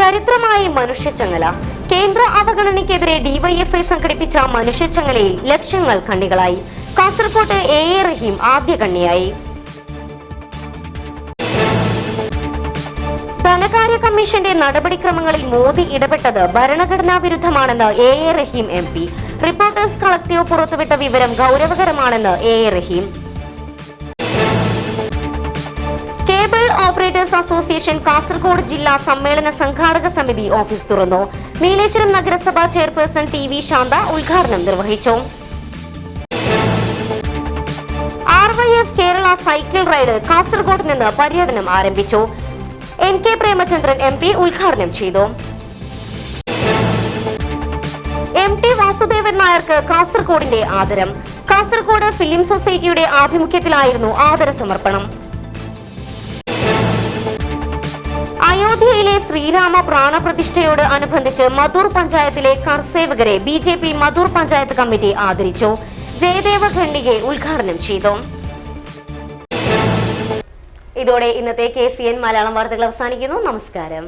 ചരിത്രമായി മനുഷ്യച്ചങ്ങല. കേന്ദ്ര അവഗണനയ്ക്കെതിരെ DYFI സംഘടിപ്പിച്ച മനുഷ്യച്ചങ്ങലയിൽ ലക്ഷങ്ങൾ കണ്ണികളായി. കാസർകോട്ട് AA റഹീം ആദ്യ കണ്ണിയായി. ധനകാര്യ കമ്മീഷന്റെ നടപടിക്രമങ്ങളിൽ മോദി ഇടപെട്ടത് ഭരണഘടനാ വിരുദ്ധമാണെന്ന് AA റഹീം MP. റിപ്പോർട്ടേഴ്സ് കളക്ടീവ് പുറത്തുവിട്ട വിവരം ഗൗരവകരമാണെന്ന് AA റഹീം. കേബിൾ ഓപ്പറേറ്റേഴ്സ് അസോസിയേഷൻ കാസർഗോഡ് ജില്ലാ സമ്മേളന സംഘാടക സമിതി ഓഫീസ് തുറന്നു. നീലേശ്വരം നഗരസഭാ ചെയർപേഴ്സൺ TV ശാന്ത ഉദ്ഘാടനം നിർവഹിച്ചു. RYF Kerala cycle ride Kasaragod നിന്ന് പര്യടനം ആരംഭിച്ചു. NK പ്രേമചന്ദ്രൻ MP ഉദ്ഘാടനം ചെയ്തു. MT വാസുദേവൻ നായർക്ക് കാസർഗോഡിന്റെ ആദരം. കാസർഗോഡ് ഫിലിം സൊസൈറ്റിയുടെ ആഭിമുഖ്യത്തിലായിരുന്നു ആദര സമർപ്പണം. അയോധ്യയിലെ ശ്രീരാമ പ്രാണപ്രതിഷ്ഠയോട് അനുബന്ധിച്ച് മധൂർ പഞ്ചായത്തിലെ കർസേവകരെ BJP മധൂർ പഞ്ചായത്ത് കമ്മിറ്റി ആദരിച്ചു. ജയദേവ ഖണ്ഡികെ ഉദ്ഘാടനം ചെയ്തു. ഇതോടെ ഇന്നത്തെ KCN മലയാളം വാർത്തകൾ അവസാനിക്കുന്നു. നമസ്കാരം.